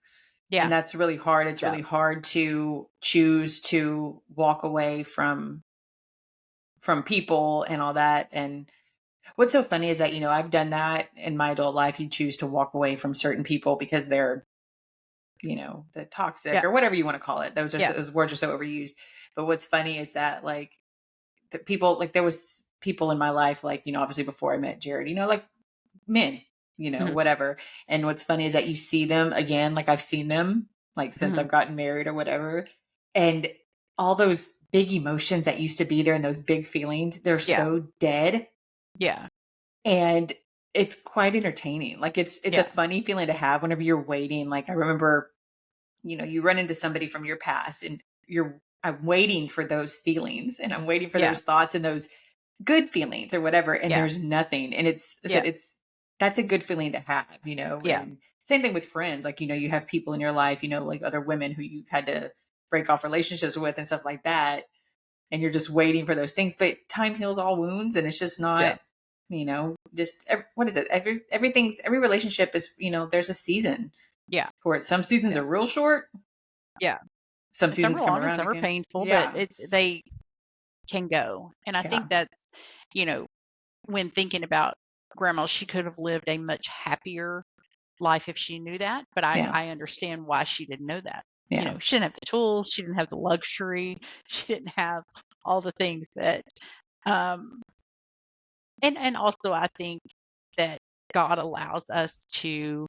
Yeah. And that's really hard. It's Yeah. really hard to choose to walk away from people and all that. And what's so funny is that, I've done that in my adult life. You choose to walk away from certain people because they're, the toxic Yeah. or whatever you want to call it. Yeah. Those words are so overused. But what's funny is that like the people, like there was people in my life, like, obviously before I met Jared, like men, Mhm. whatever. And what's funny is that you see them again, like I've seen them like since Mhm. I've gotten married or whatever. And all those big emotions that used to be there and those big feelings, they're Yeah. so dead. Yeah. And it's quite entertaining. Like it's a Yeah. funny feeling to have whenever you're waiting. Like I remember, you run into somebody from your past and I'm waiting for those feelings and I'm waiting for Yeah. those thoughts and those good feelings or whatever. And Yeah. there's nothing. And Yeah. that's a good feeling to have, Yeah. and same thing with friends. Like, you have people in your life, like other women who you've had to break off relationships with and stuff like that. And you're just waiting for those things, but time heals all wounds. And it's just Yeah. not, what is it? Every relationship is, there's a season Yeah. for it. Some seasons Yeah. are real short. Yeah. Some Some seasons are come long and around some are again. painful, but Yeah. they can go. And I think Yeah. that's, you know, when thinking about grandma, she could have lived a much happier life if she knew that. But Yeah. I understand why she didn't know that. Yeah. She didn't have the tools, she didn't have the luxury, she didn't have all the things that, um, and also I think that God allows us to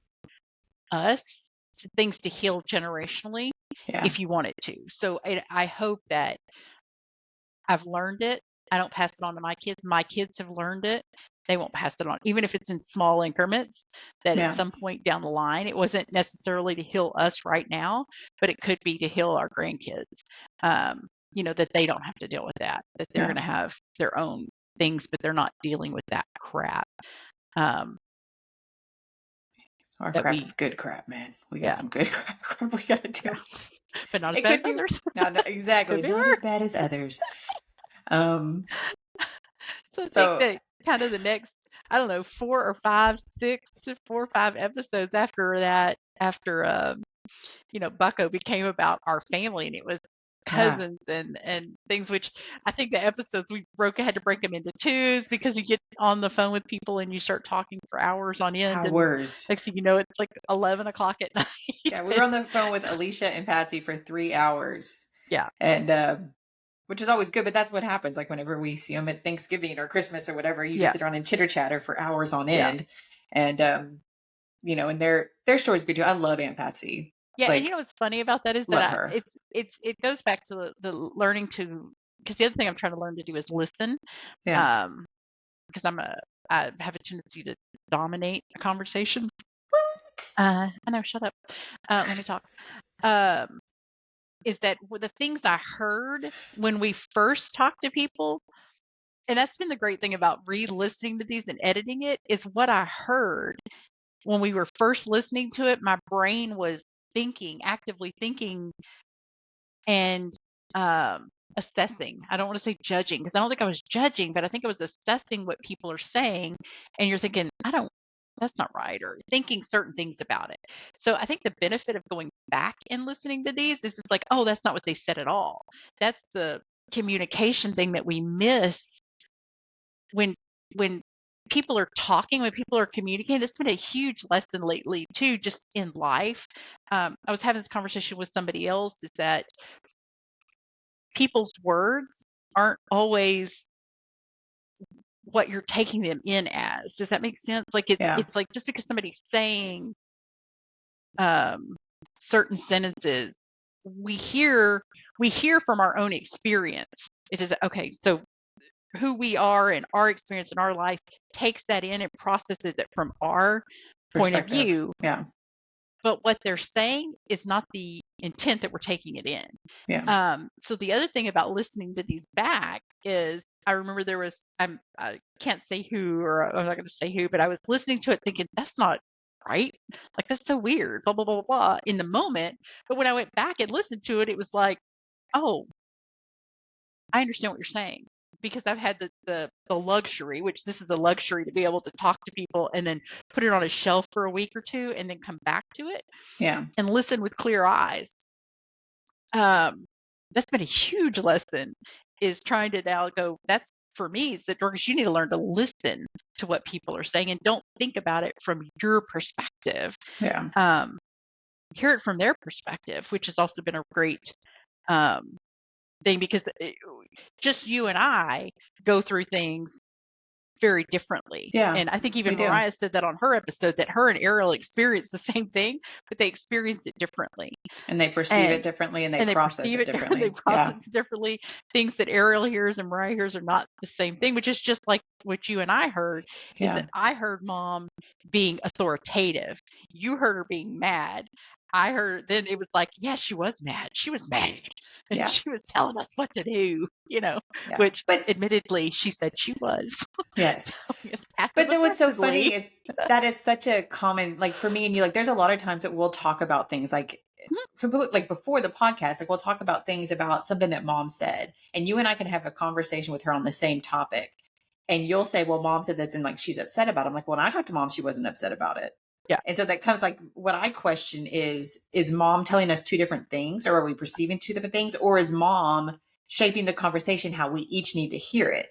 things to heal generationally Yeah. if you want it to. So I hope that I've learned it. I don't pass it on to my kids. My kids have learned it. They won't pass it on, even if it's in small increments, that at Yeah. some point down the line, it wasn't necessarily to heal us right now, but it could be to heal our grandkids. That they don't have to deal with that, that they're going Yeah. to have their own things, but they're not dealing with that crap. Um, Our that crap we, is good crap, man. We got yeah, some good crap we gotta yeah, deal. but not as It bad as could be others. not Could exactly be not as worse. bad as others. Um. So I think So that kind of the next, I don't know, 4 or 5 episodes after that, after Bucko became about our family and it was yeah, cousins and things, which I think the episodes had to break them into twos because you get on the phone with people and you start talking for hours on end, and hours. next thing you know it's like 11 o'clock at night. Yeah, we were on the phone with Alicia and Patsy for 3 hours, Yeah, and which is always good. But that's what happens. Like whenever we see them at Thanksgiving or Christmas or whatever, you just yeah, sit around and chitter chatter for hours on yeah. end, and and their stories good too. I love Aunt Patsy. Yeah, and Like what's funny about that is that love her. it goes back to the learning to, because the other thing I'm trying to learn to do is listen, Yeah. um, because I have a tendency to dominate a conversation. What? I know, shut up. Let me talk. Um, is that the things I heard when we first talked to people, and that's been the great thing about re-listening to these and editing it, is what I heard when we were first listening to it. My brain was actively thinking and assessing. I don't want to say judging because I don't think I was judging, but I think I was assessing what people are saying. And you're thinking, that's not right, or thinking certain things about it. So I think the benefit of going back and listening to these is it's like, oh, that's not what they said at all. That's the communication thing that we miss when when people are talking, when people are communicating. It's been a huge lesson lately too, just in life. I was having this conversation with somebody else, is that people's words aren't always what you're taking them in as. Does that make sense? Like Yeah, it's like just because somebody's saying um, certain sentences, we hear from our own experience. It is okay. So who we are and our experience in our life takes that in and processes it from our point of perspective. view, Yeah, but what they're saying is not the intent that we're taking it in. yeah. So the other thing about listening to these back is I remember I can't say who, or I'm not going to say who, but I was listening to it thinking that's not right. Like that's so weird, blah, blah, blah, blah, in the moment. But when I went back and listened to it, it was like, oh, I understand what you're saying. because I've had the luxury, which this is the luxury, to be able to talk to people and then put it on a shelf for a week or two and then come back to it Yeah. and listen with clear eyes. That's been a huge lesson, is trying to now go, that's for me, is that, Dorcas, you need to learn to listen to what people are saying and don't think about it from your perspective. Yeah. Hear it from their perspective, which has also been a great thing, because just you and I go through things very differently. Yeah. And I think We even do. Mariah said that on her episode, that her and Ariel experience the same thing, but they experience it differently. And they perceive it differently, and they process perceive it it differently. They differently. Yeah. process it differently. Things that Ariel hears and Mariah hears are not the same thing, which is just like what you and I heard, is Yeah. that I heard Mom being authoritative. You heard her being mad. I heard, then it was like, yeah, she was mad. She was mad. And Yeah. she was telling us what to do, Yeah. which But admittedly she said she was. yes. Yes, But then what's so funny passive-aggressively. is that is such a common, like for me and you, like there's a lot of times that we'll talk about things like like before the podcast, like we'll talk about things about something that Mom said, and you and I can have a conversation with her on the same topic. And you'll say, well, Mom said this, and like she's upset about it. I'm like, well, when I talked to Mom, she wasn't upset about it. Yeah. And so that comes like what I question is Mom telling us two different things, or are we perceiving two different things, or is Mom shaping the conversation how we each need to hear it?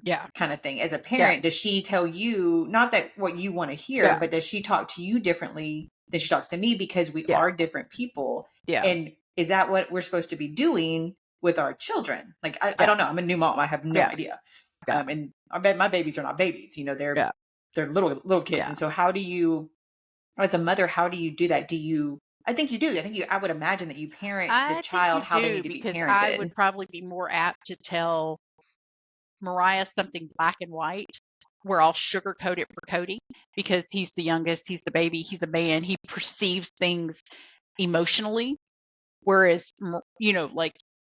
Yeah. Kind of thing. As a parent, does she tell you not that what you want to hear, but does she talk to you differently than she talks to me, because we are different people? Yeah. And is that what we're supposed to be doing with our children? Like, I don't know. I'm a new mom. I have no idea. Yeah. And I bet my babies are not babies. They're little kids. Yeah. And so how do you, as a mother, how do you do that? I think you do. I would imagine that you parent the child how they need to be because parented. I would probably be more apt to tell Mariah something black and white, where I'll sugarcoat it for Cody, because he's the youngest, he's the baby, he's a man, he perceives things emotionally. Whereas, like,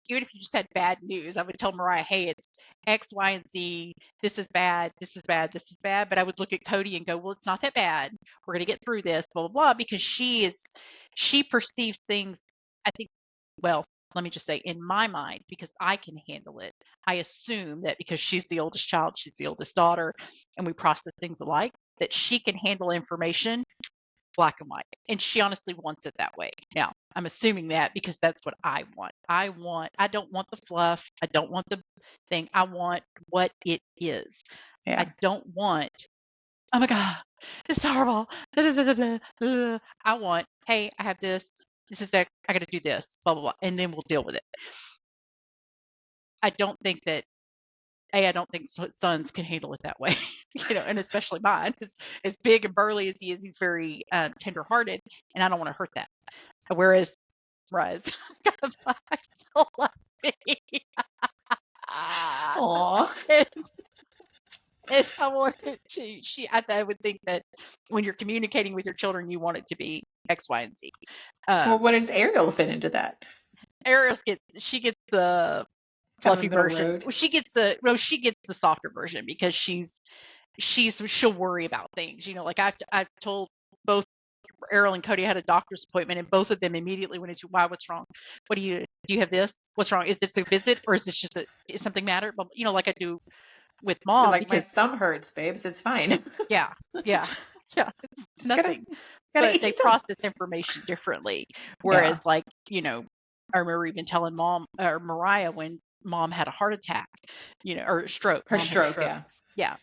even if you just had bad news, I would tell Mariah, hey, it's X, Y, and Z. This is bad. This is bad. This is bad. But I would look at Cody and go, well, it's not that bad. We're going to get through this, blah, blah, blah, because she perceives things, I think, well, let me just say, in my mind, because I can handle it, I assume that because she's the oldest child, she's the oldest daughter, and we process things alike, that she can handle information black and white. And she honestly wants it that way. Now, I'm assuming that because that's what I want. I don't want the fluff. I don't want the thing. I want what it is. Yeah. I don't want, oh my God, this is horrible. Blah, blah, blah, blah. I want, hey, I have this. This is that. I got to do this, blah, blah, blah. And then we'll deal with it. I don't think sons can handle it that way, and especially mine, as big and burly as he is, he's very tender-hearted, and I don't want to hurt that. Whereas Ruz, I still love me. Aww. And I want it to. I would think that when you're communicating with your children, you want it to be X, Y, and Z. Well, what does Ariel fit into that? Ariel gets the fluffy version. Road. Well, she gets the softer version, because she'll worry about things. Like I've told both Errol and Cody had a doctor's appointment, and both of them immediately went into, why, what's wrong? Do you have this? What's wrong? Is this a visit, or is this just is something matter? But like I do with Mom, like, because my thumb hurts, babes. It's fine. yeah. It's nothing. Gotta but they process information differently. Whereas, like, I remember even telling Mom or Mariah when Mom had a heart attack, or stroke. Her stroke, yeah.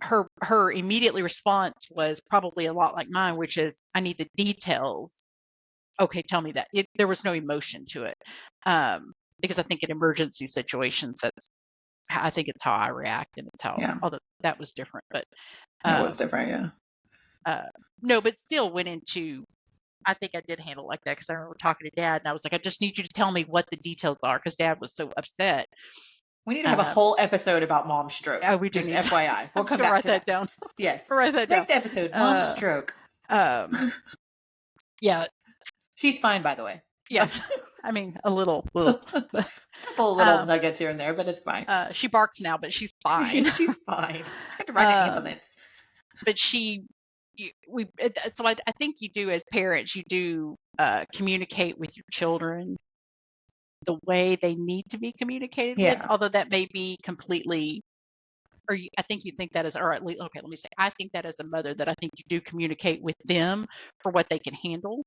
Her immediately response was probably a lot like mine, which is, I need the details. Okay, tell me that. There was no emotion to it, because I think in emergency situations, I think it's how I react, and it's how. Although that was different, but it was different, no, but still went into. I think I did handle it like that, because I remember talking to Dad, and I was like, I just need you to tell me what the details are, because Dad was so upset. We need to have a whole episode about Mom's stroke. Oh, we do. Just FYI. We'll come back write to that down. Yes. Write that Next down. episode, Mom's stroke. Yeah. She's fine, by the way. Yeah. I mean, a little. Couple little nuggets here and there, but it's fine. She barks now, but she's fine. She's fine. She had to ride an ambulance. But so I think you do, as parents, you do communicate with your children the way they need to be communicated with, Yeah. although that may be completely, I think you think that as, or at least, okay, let me say, I think that as a mother, that I think you do communicate with them for what they can handle.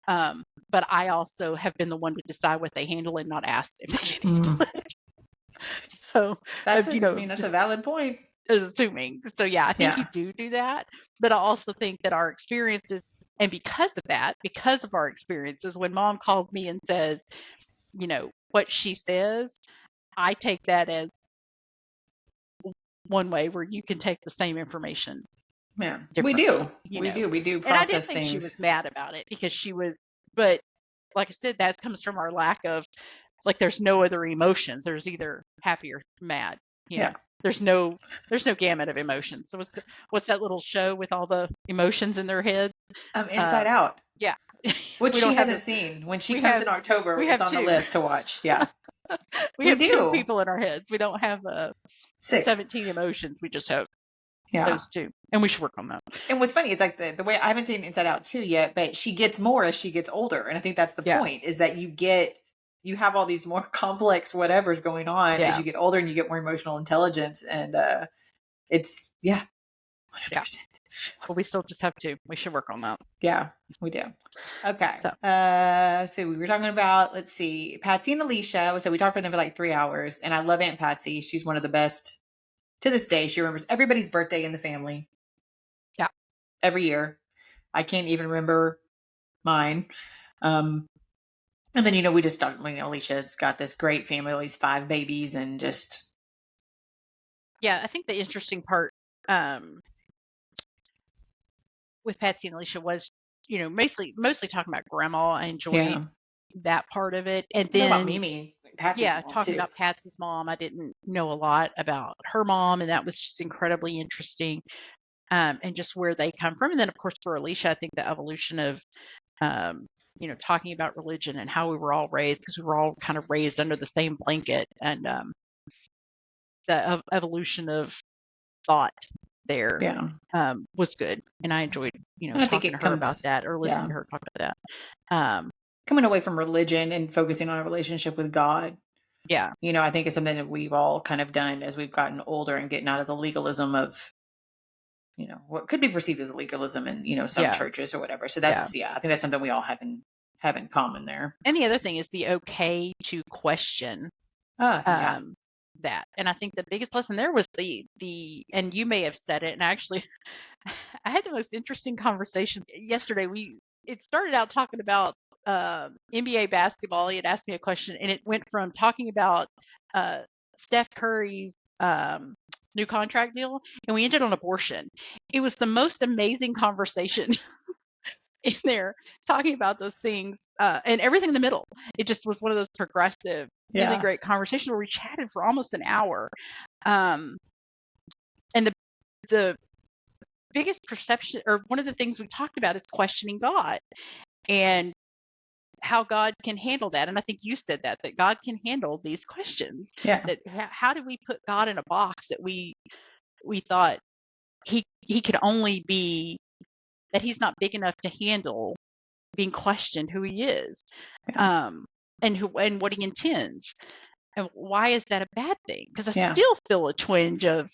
But I also have been the one to decide what they handle and not ask if they can handle Mm. it. So, That's you I know, mean, that's a just valid point. assuming. So, yeah, I think you Yeah. do that. But I also think that our experiences, and because of that, because of our experiences, when mom calls me and says, what she says, I take that as one way where you can take the same information Yeah. We differently, do. We do. We do And I did process think she was things. mad about it because but like I said, that comes from our lack of, like, there's no other emotions. There's either happy or mad, you know. Yeah. There's no gamut of emotions. So what's that little show with all the emotions in their head? Inside Out, Yeah. which We don't she have hasn't the seen. When she we comes have in October, we it's have on the two. list to watch. Yeah. We We have two do. people in our heads. We don't have 6. 17 emotions. We just have Yeah. those two. And we should work on that. And what's funny is like the way I haven't seen Inside Out 2 yet, but she gets more as she gets older. And I think that's the Yeah. point, is that you have all these more complex whatever's going on as Yeah. you get older and you get more emotional intelligence. And it's, yeah, 100%. But we still just have to. We should work on that. Yeah, we do. Okay. So. So we were talking about, let's see, Patsy and Alicia. So we talked for them for like 3 hours. And I love Aunt Patsy. She's one of the best to this day. She remembers everybody's birthday in the family. Yeah. Every year. I can't even remember mine. And then, we just talked, Alicia's got this great family, at least 5 babies, and just. Yeah, I think the interesting part with Patsy and Alicia was, mostly talking about grandma. I enjoyed that part of it. And Talk about then, Mimi, Patsy's mom, talking too. about Patsy's mom. I didn't know a lot about her mom, and that was just incredibly interesting. And just where they come from. And then, of course, for Alicia, I think the evolution of, talking about religion and how we were all raised, because we were all kind of raised under the same blanket, and the evolution of thought there was good. And I enjoyed, talking to her about that, or listening to her talk about that. Coming away from religion and focusing on a relationship with God. Yeah. I think it's something that we've all kind of done as we've gotten older and getting out of the legalism of, what could be perceived as legalism in, some churches or whatever. So that's, I think that's something we all have in common there. And the other thing is the okay to question that. And I think the biggest lesson there was and you may have said it, and actually I had the most interesting conversation yesterday. It started out talking about NBA basketball. He had asked me a question, and it went from talking about Steph Curry's new contract deal, and we ended on abortion. It was the most amazing conversation in there, talking about those things and everything in the middle. It just was one of those progressive, really great conversations where we chatted for almost an hour. And the biggest perception, or one of the things we talked about, is questioning God and how God can handle that. And I think you said that God can handle these questions. That how do we put God in a box that we thought he could only be, that he's not big enough to handle being questioned who he is, and what he intends, and why is that a bad thing? Because I still feel a twinge of,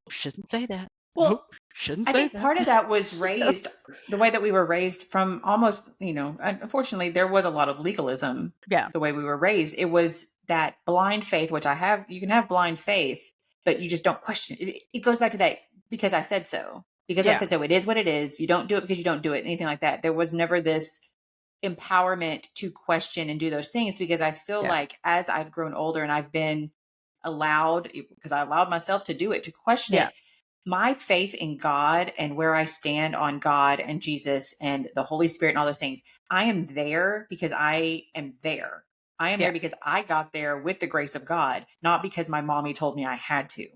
shouldn't say that. Well, shouldn't I say think that. part of that was raised the way that we were raised, from almost, unfortunately, there was a lot of legalism. Yeah. The way we were raised, it was that blind faith, which you can have blind faith, but you just don't question it. It goes back to that, because I said so. Because I said so. It is what it is. You don't do it because you don't do it. Anything like that. There was never this empowerment to question and do those things, because I feel like as I've grown older and I've been allowed, because I allowed myself to do it, to question it, my faith in God and where I stand on God and Jesus and the Holy Spirit and all those things, I am there because I am there. I am there because I got there with the grace of God, not because my mommy told me I had to.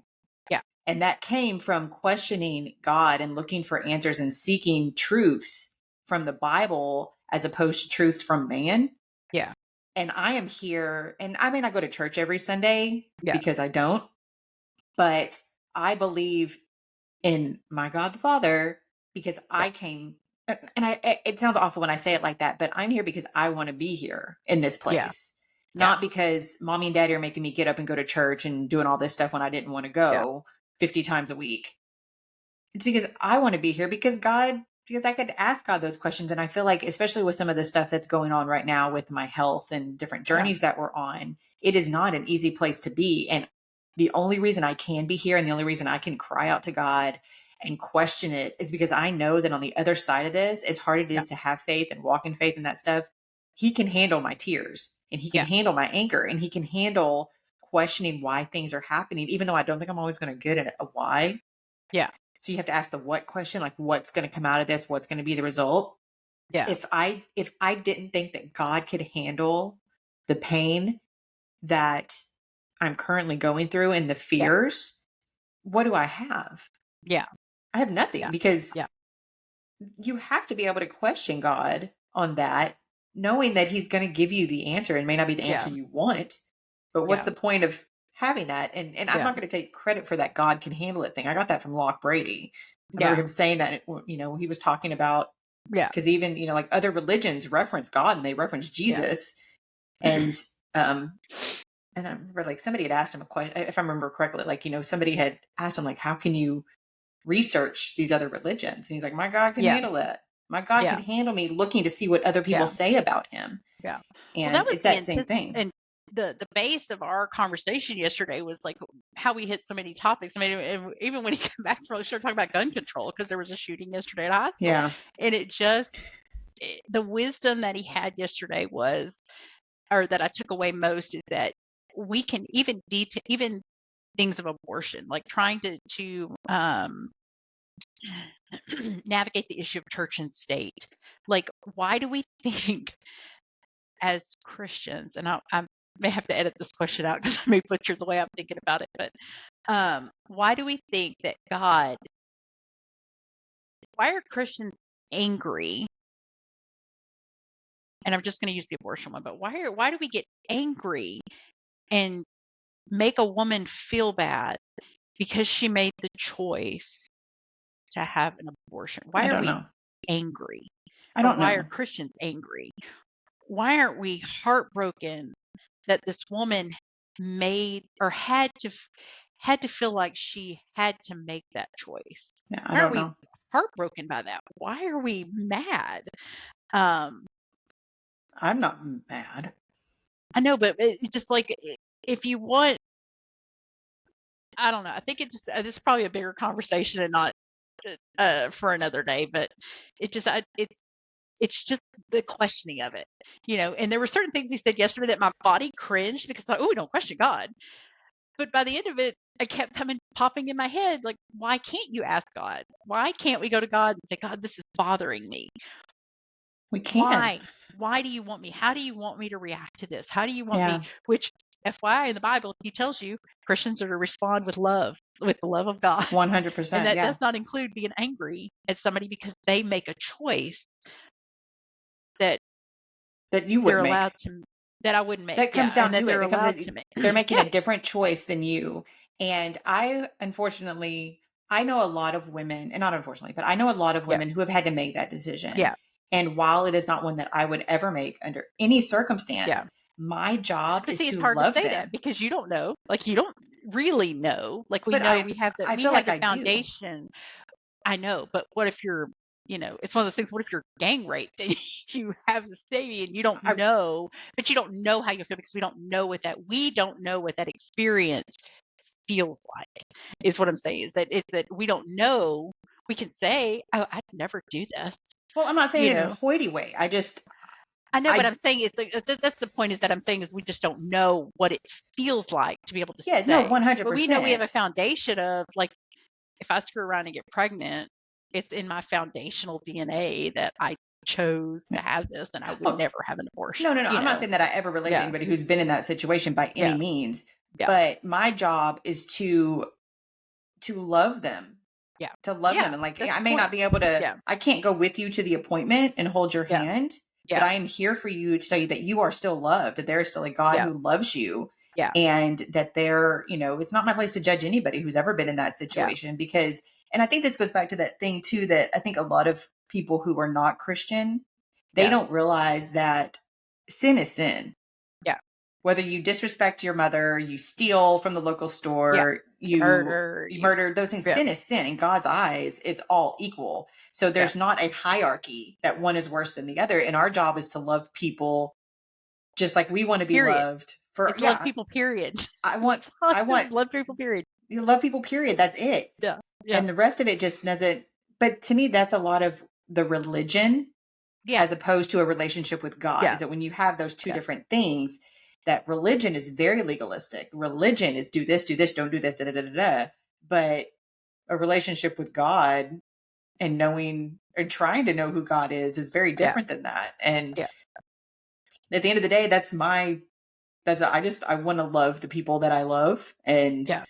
Yeah. And that came from questioning God and looking for answers and seeking truths from the Bible as opposed to truths from man. Yeah. And I am here, and I may not go to church every Sunday because I don't, but I believe in my God the Father, because I came, and it sounds awful when I say it like that, but I'm here because I want to be here in this place. not because mommy and daddy are making me get up and go to church and doing all this stuff when I didn't want to go 50 times a week. It's because I want to be here because I could ask God those questions. And I feel like, especially with some of the stuff that's going on right now with my health and different journeys that we're on, it is not an easy place to be. And the only reason I can be here and the only reason I can cry out to God and question it is because I know that on the other side of this, as hard it is to have faith and walk in faith and that stuff, He can handle my tears and He can handle my anger and He can handle questioning why things are happening, even though I don't think I'm always going to get a why. Yeah. So you have to ask the what question, like what's going to come out of this? What's going to be the result? Yeah. If I didn't think that God could handle the pain that I'm currently going through and the fears, what do I have? Yeah. I have nothing because Yeah. you have to be able to question God on that, knowing that He's going to give you the answer. It may not be the answer you want, but what's the point of having that? And I'm not going to take credit for that God can handle it thing. I got that from Locke Brady. I remember him saying that, he was talking about, because even, like other religions reference God and they reference Jesus. And I remember like somebody had asked him a question, if I remember correctly, like, somebody had asked him, like, how can you research these other religions? And he's like, my God can handle that. My God can handle me looking to see what other people say about Him. Yeah. Well, that And was it's that same thing. and the base of our conversation yesterday was like how we hit so many topics. I mean, even when he came back from, we started talking about gun control because there was a shooting yesterday at a high school. Yeah. And the wisdom that he had yesterday was, or that I took away most, is that we can even things of abortion, like trying to navigate the issue of church and state. Like, why do we think as Christians, and I may have to edit this question out because I may butcher the way I'm thinking about it, but why do we think that why are Christians angry? And I'm just going to use the abortion one, but why do we get angry and make a woman feel bad because she made the choice to have an abortion? Why I are don't we know. angry? I Or don't why are know. Christians angry? Why aren't we heartbroken that this woman made or had to feel like she had to make that choice? Yeah, I Why are don't we know. heartbroken by that? Why are we mad? I'm not mad. I know, but it's just like, if you want, I don't know. I think this is probably a bigger conversation and not for another day. But it's just the questioning of it, And there were certain things he said yesterday that my body cringed because I thought, oh, we don't question God. But by the end of it, I kept popping in my head, like, why can't you ask God? Why can't we go to God and say, God, this is bothering me? We can. Why? Why do you want me? How do you want me to react to this? How do you want me? Yeah. Which, FYI, in the Bible, He tells you Christians are to respond with love, with the love of God. 100%. And that Yeah. does not include being angry at somebody because they make a choice that you they're would make. allowed to, that I wouldn't make. That comes And down that to they're it. It comes allowed in, to make. they're making a different choice than you. And I know a lot of women, and not unfortunately, but I know a lot of women who have had to make that decision. Yeah. And while it is not one that I would ever make under any circumstance, my job But is see, it's to hard to love say them. that because you don't know. Like, you don't really know. Like, we But know I we feel have like the I do. foundation. I know, but what if you're, it's one of those things. What if you're gang raped and you have this baby and you don't I know, but you don't know how you feel because we don't know what that experience feels like, is what I'm saying. Is that we don't know. We can say, oh, I'd never do this. Well, I'm not saying it in a hoity way. I know, but I'm saying is that's the point, is that I'm saying is we just don't know what it feels like to be able to yeah, no, say. But we know we have a 100%. foundation of, like, if I screw around and get pregnant, it's in my foundational DNA that I chose to have this and I would Oh, never have an abortion. no. I'm not saying that I ever relate to Yeah. anybody who's been in that situation by any Yeah. means. Yeah. But my job is to love them. Yeah. To love Yeah. them. And like, That's I the may point. not be able to, Yeah. I can't go with you to the appointment and hold your Yeah. hand, but Yeah. I am here for you to tell you that you are still loved, that there is still a God Yeah. who loves you. Yeah. And that it's not my place to judge anybody who's ever been in that situation because, and I think this goes back to that thing too, that I think a lot of people who are not Christian, they don't realize that sin is sin. Yeah. whether you disrespect your mother, you steal from the local Yeah. store, Murder. you murder, those things. Yeah. Sin is sin. In God's eyes, it's all equal. So Yeah. there's not a hierarchy that one is worse than the other. And our job is to love people just like we want to be Period. loved. For It's love people, period. I want That's all I it is, want love people, period. you love people, period. That's it. Yeah. Yeah. And the rest of it just doesn't. But to me, that's a lot of the religion Yeah. as opposed to a relationship with God. Yeah. Is that when you have those two Yeah. different things, that religion is very legalistic. Religion is do this, don't do this, da da da da da. But a relationship with God and knowing or trying to know who God is very Yeah. different than that. And Yeah. at the end of the day, I want to love the people that I love, and Yeah.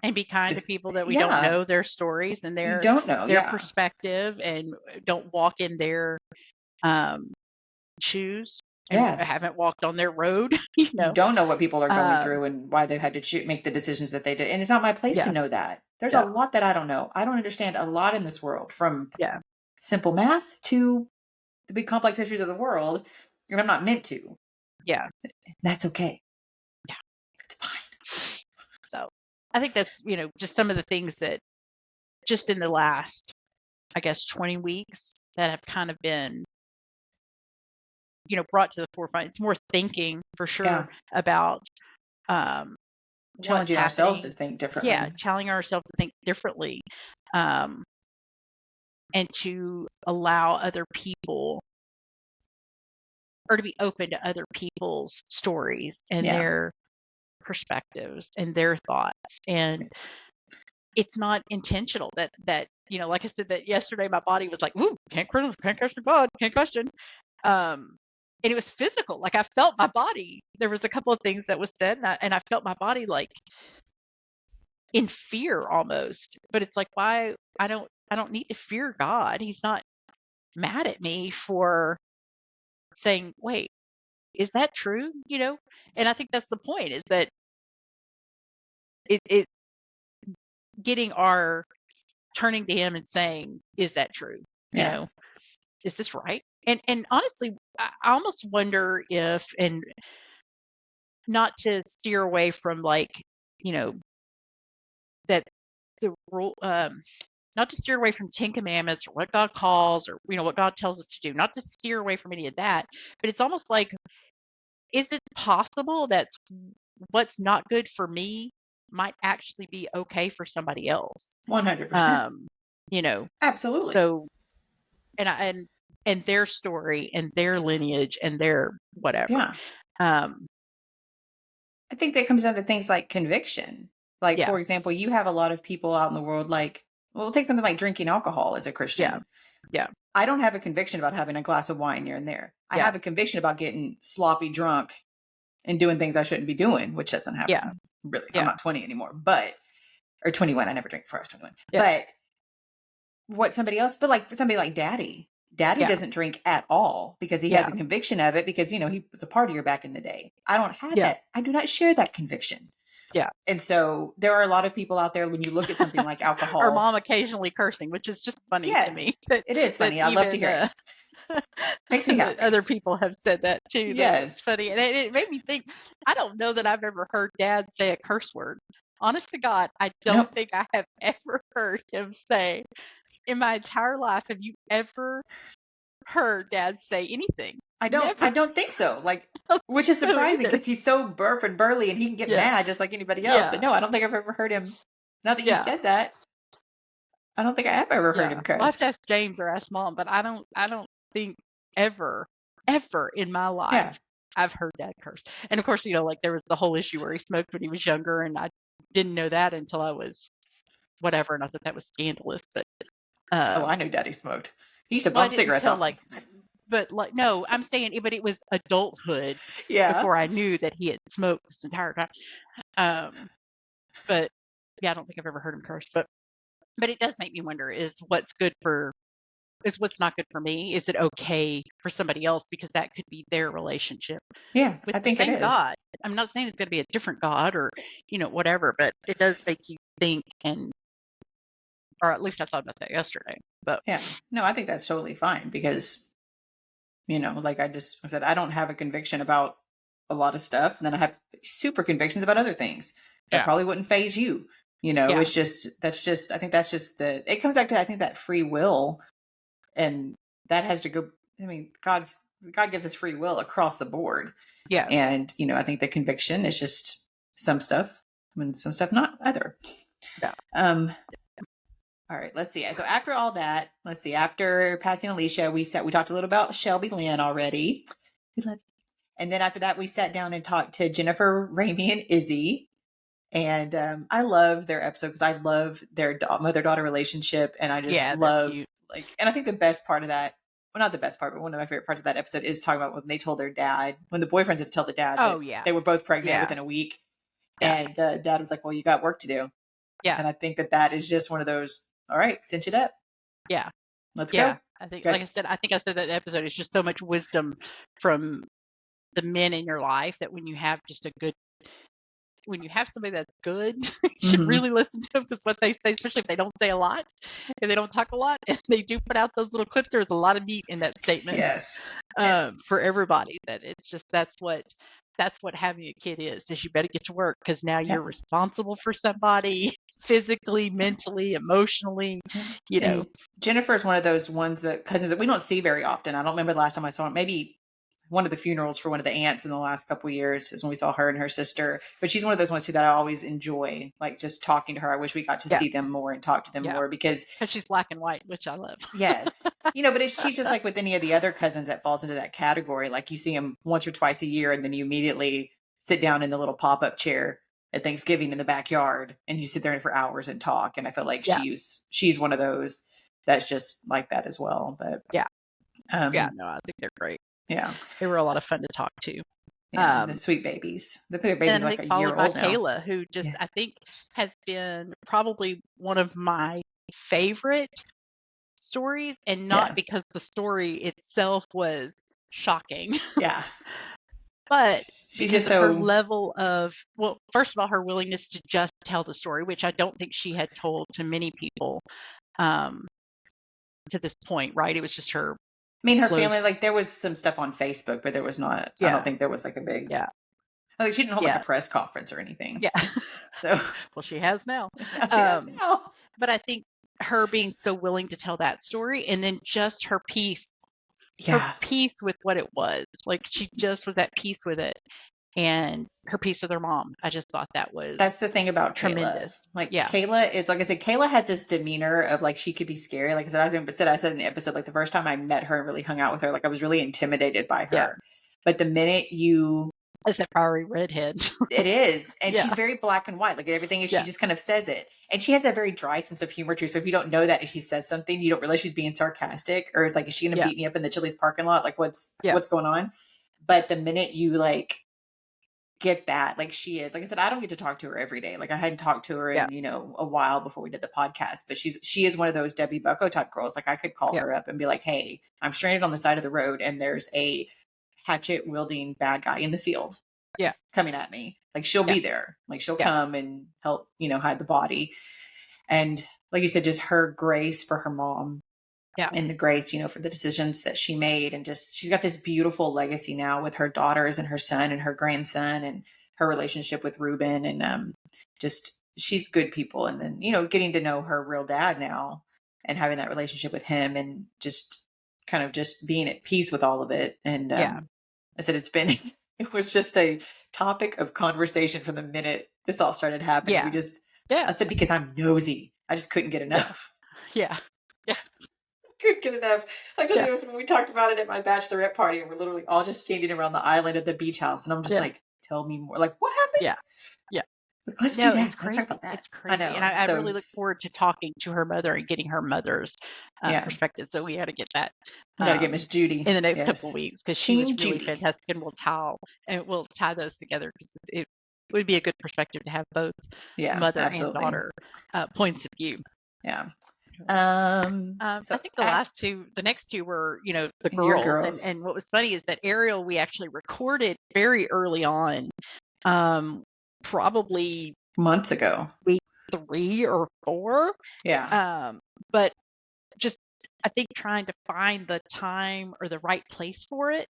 and be kind to just people that we don't yeah, know their stories and you don't know, their yeah, perspective, and don't walk in their um shoes and yeah. haven't walked on their road. You don't know what people are going Um through and why they've had to make the decisions that they did, and it's not my place to yeah. know that. There's a Yeah. lot that I don't know. I don't understand a lot in this world, from Yeah. simple math to the big complex issues of the world, and I'm not meant to. Yeah. That's okay. Yeah. It's fine. So I think that's, just some of the things that just in the last, I guess, 20 weeks that have kind of been, brought to the forefront. It's more thinking for Yeah, sure about what's challenging ourselves to happening. think Yeah, differently. challenging ourselves to think differently, um, and to allow other people, or to be open to other people's stories and Yeah, their perspectives and their thoughts. And it's not intentional that like I said, that yesterday my body was like, ooh, can't question God, can't question. And it was physical. Like, I felt my body. There was a couple of things that was said, and I felt my body like in fear almost. But it's like, why? I don't need to fear God. He's not mad at me for saying, wait, is that true? And I think that's the point, is that it getting our turning to him and saying, is that true? yeah. Is this right? And honestly, I almost wonder if, and not to steer away from, like, that the rule, not to steer away from 10 commandments or what God calls, or what God tells us to do, not to steer away from any of that. But it's almost like, is it possible that what's not good for me might actually be okay for somebody else? 100%. Um, you know, Absolutely. so, and their story and their lineage and their whatever. Yeah. Um, I think that comes down to things like conviction. Like, yeah, for example, you have a lot of people out in the world, like, well, take something like drinking alcohol as a yeah, Christian. yeah, I don't have a conviction about having a glass of wine here and there. I yeah, have a conviction about getting sloppy drunk and doing things I shouldn't be doing, which doesn't yeah, happen. Really. I'm yeah, not 20 anymore, or 21. I never drank before I was 21. yeah, But but like for somebody like Daddy yeah, doesn't drink at all because he has yeah, a conviction of it, because, he was a partier back in the day. I don't have yeah, that. I do not share that conviction. yeah. And so there are a lot of people out there, when you look at something like Or alcohol. mom occasionally cursing, which is just funny to me. Yes, That it is that funny. I love to even hear it. Makes me that happy. other people have said that too. That's Yes. funny, and it made me think. I don't know that I've ever heard Dad say a curse word. Honest to God, I don't Nope. think I have ever heard him say in my entire life. Have you ever heard Dad say anything? I Never. don't think so. Like, which is So surprising either. because he's so burp and burly and he can get Yeah. mad just like anybody else. But Yeah. no, I don't think I've ever heard him. Now that you Yeah. said that, I don't think I have ever heard him Yeah. I'll have to cuss. ask James or ask Mom, but I don't think ever, ever in my Yeah. life I've heard Dad curse. And of course, like, there was the whole issue where he smoked when he was younger, and I didn't know that until I was whatever, and I thought that was scandalous. But Oh, I um, knew Daddy smoked. He used to well, I bump didn't cigarettes tell, off like, me. but like, no, I'm saying, but it was adulthood Yeah. before I knew that he had smoked this entire time. Um, but yeah, I don't think I've ever heard him curse. But it does make me wonder: is what's not good for me, is it okay for somebody else? Because that could be their relationship Yeah, with I the think it same is. God. I'm not saying it's going to be a different God, or whatever, but it does make you think, or at least I thought about that yesterday. But Yeah. No, I think that's totally fine, because Like I said, I don't have a conviction about a lot of stuff. And then I have super convictions about other things that Yeah. probably wouldn't phase you. Yeah. It's just, I think that's just it comes back to, I think, that free will. And that has to go, I mean, God gives us free will across the board. Yeah. And, I think the conviction is just some stuff, and some stuff not either. Yeah. All right, let's see. So after all that, let's see. After Patsy and Alicia, we talked a little about Shelby Lynn already. And then after that, we sat down and talked to Jennifer, Rami, and Izzy. And I love their episode because I love their mother-daughter relationship. And I just love, cute. And I think the best part of that, well, not the best part, but one of my favorite parts of that episode is talking about when they told their dad, when the boyfriends had to tell the dad that they were both pregnant within a week. Yeah. And dad was like, well, you got work to do. Yeah. And I think that is just one of those, all right, cinch it up. Yeah. Let's go. I think, like I said, that episode is just so much wisdom from the men in your life that when you have somebody that's good, you should really listen to them, because what they say, especially if they don't say a lot, if they don't talk a lot, and they do put out those little clips, there's a lot of meat in that statement. Yes. For everybody, that it's just, that's what having a kid is you better get to work, because now you're responsible for somebody physically, mentally, emotionally, And Jennifer is one of those cousins that we don't see very often. I don't remember the last time I saw her. Maybe one of the funerals for one of the aunts in the last couple of years is when we saw her and her sister. But she's one of those ones too that I always enjoy, like just talking to her. I wish we got to see them more and talk to them more, because she's black and white, which I love. Yes. But she's just like with any of the other cousins that falls into that category. Like you see them once or twice a year, and then you immediately sit down in the little pop-up chair at Thanksgiving in the backyard, and you sit there for hours and talk. And I feel like she's one of those that's just like that as well. But no, I think they're great. Yeah, they were a lot of fun to talk to. Yeah, the sweet babies. The baby's like a year old now. Kayla, who just I think has been probably one of my favorite stories, and not because the story itself was shocking. Yeah. But she's because of her level of, well, first of all, her willingness to just tell the story, which I don't think she had told to many people to this point, right? It was just her. I mean, her family, like there was some stuff on Facebook, but there was not, I don't think there was like a big, like she didn't hold like a press conference or anything. Yeah. So, well, she has now. But I think her being so willing to tell that story, and then just her peace with what it was, like she just was at peace with it, and her peace with her mom. I just thought that's the thing about tremendous. Kayla. Like Kayla is, like I said, Kayla has this demeanor of like she could be scary. Like I said, I said in the episode, like the first time I met her and really hung out with her, like I was really intimidated by her. Yeah. But the minute you, as a fiery redhead, it is, and she's very black and white. Like everything is, she just kind of says it, and she has a very dry sense of humor too. So if you don't know that, if she says something, you don't realize she's being sarcastic, or it's like, is she going to beat me up in the Chili's parking lot? Like what's going on? But the minute you like get that, like she is, like I said, I don't get to talk to her every day. Like I hadn't talked to her in a while before we did the podcast, but she is one of those Debbie Bucko type girls. Like I could call her up and be like, hey, I'm stranded on the side of the road and there's a hatchet wielding bad guy in the field coming at me. Like she'll be there, like she'll come and help hide the body. And like you said, just her grace for her mom. And the grace, for the decisions that she made. And just, she's got this beautiful legacy now with her daughters and her son and her grandson, and her relationship with Ruben. And just, she's good people. And then, getting to know her real dad now and having that relationship with him, and just kind of just being at peace with all of it. And I said, it was just a topic of conversation from the minute this all started happening. Yeah. We just, I said, because I'm nosy, I just couldn't get enough. Yeah. Couldn't get enough. Like when we talked about it at my bachelorette party, and we're literally all just standing around the island at the beach house, and I'm just like, tell me more. Like, what happened? Yeah. Like, let's do that. It's crazy. It's crazy. I know. And I really look forward to talking to her mother and getting her mother's perspective. So we got to get that. We got to get Miss Judy in the next couple of weeks, because she was really fantastic, and we'll tie those together, because it would be a good perspective to have both mother and daughter points of view. Yeah. So I think the next two were, the girls. And what was funny is that Ariel, we actually recorded very early on, probably months ago, week 3 or 4. Yeah. But just I think trying to find the time or the right place for it,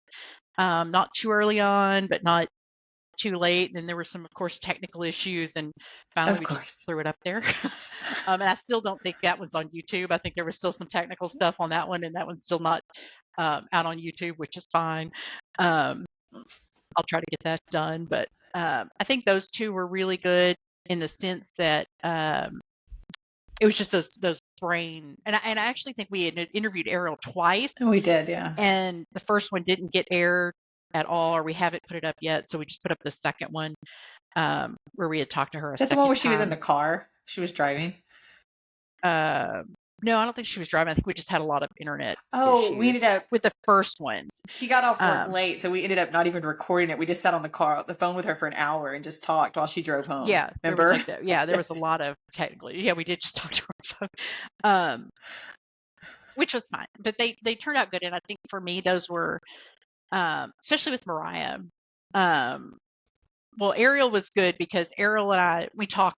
not too early on, but not too late. And then there were some, of course, technical issues, and finally Of we just course. threw it up there. And I still don't think that one's on YouTube. I think there was still some technical stuff on that one, and that one's still not out on YouTube, which is fine. I'll try to get that done. But I think those two were really good in the sense that it was just those brain. And I actually think we had interviewed Ariel twice, Oh, we did, yeah. and the first one didn't get aired at all, or we haven't put it up yet. So we just put up the second one where we had talked to her a Is that the second one where she was in time. the car? She was driving? No, I don't think she was driving. I think we just had a lot of internet Oh, we ended issues up. with the first one. She got off work Um, late, so we ended up not even recording it. We just sat on the phone with her for an hour and just talked while she drove home. yeah, there was Remember? like that. Yeah, there was a Yes. lot of technically. Yeah, we did just talk to her phone, which was fine. But they turned out good, and I think for me those were, especially with Mariah. Well, Ariel was good because Ariel and I we talk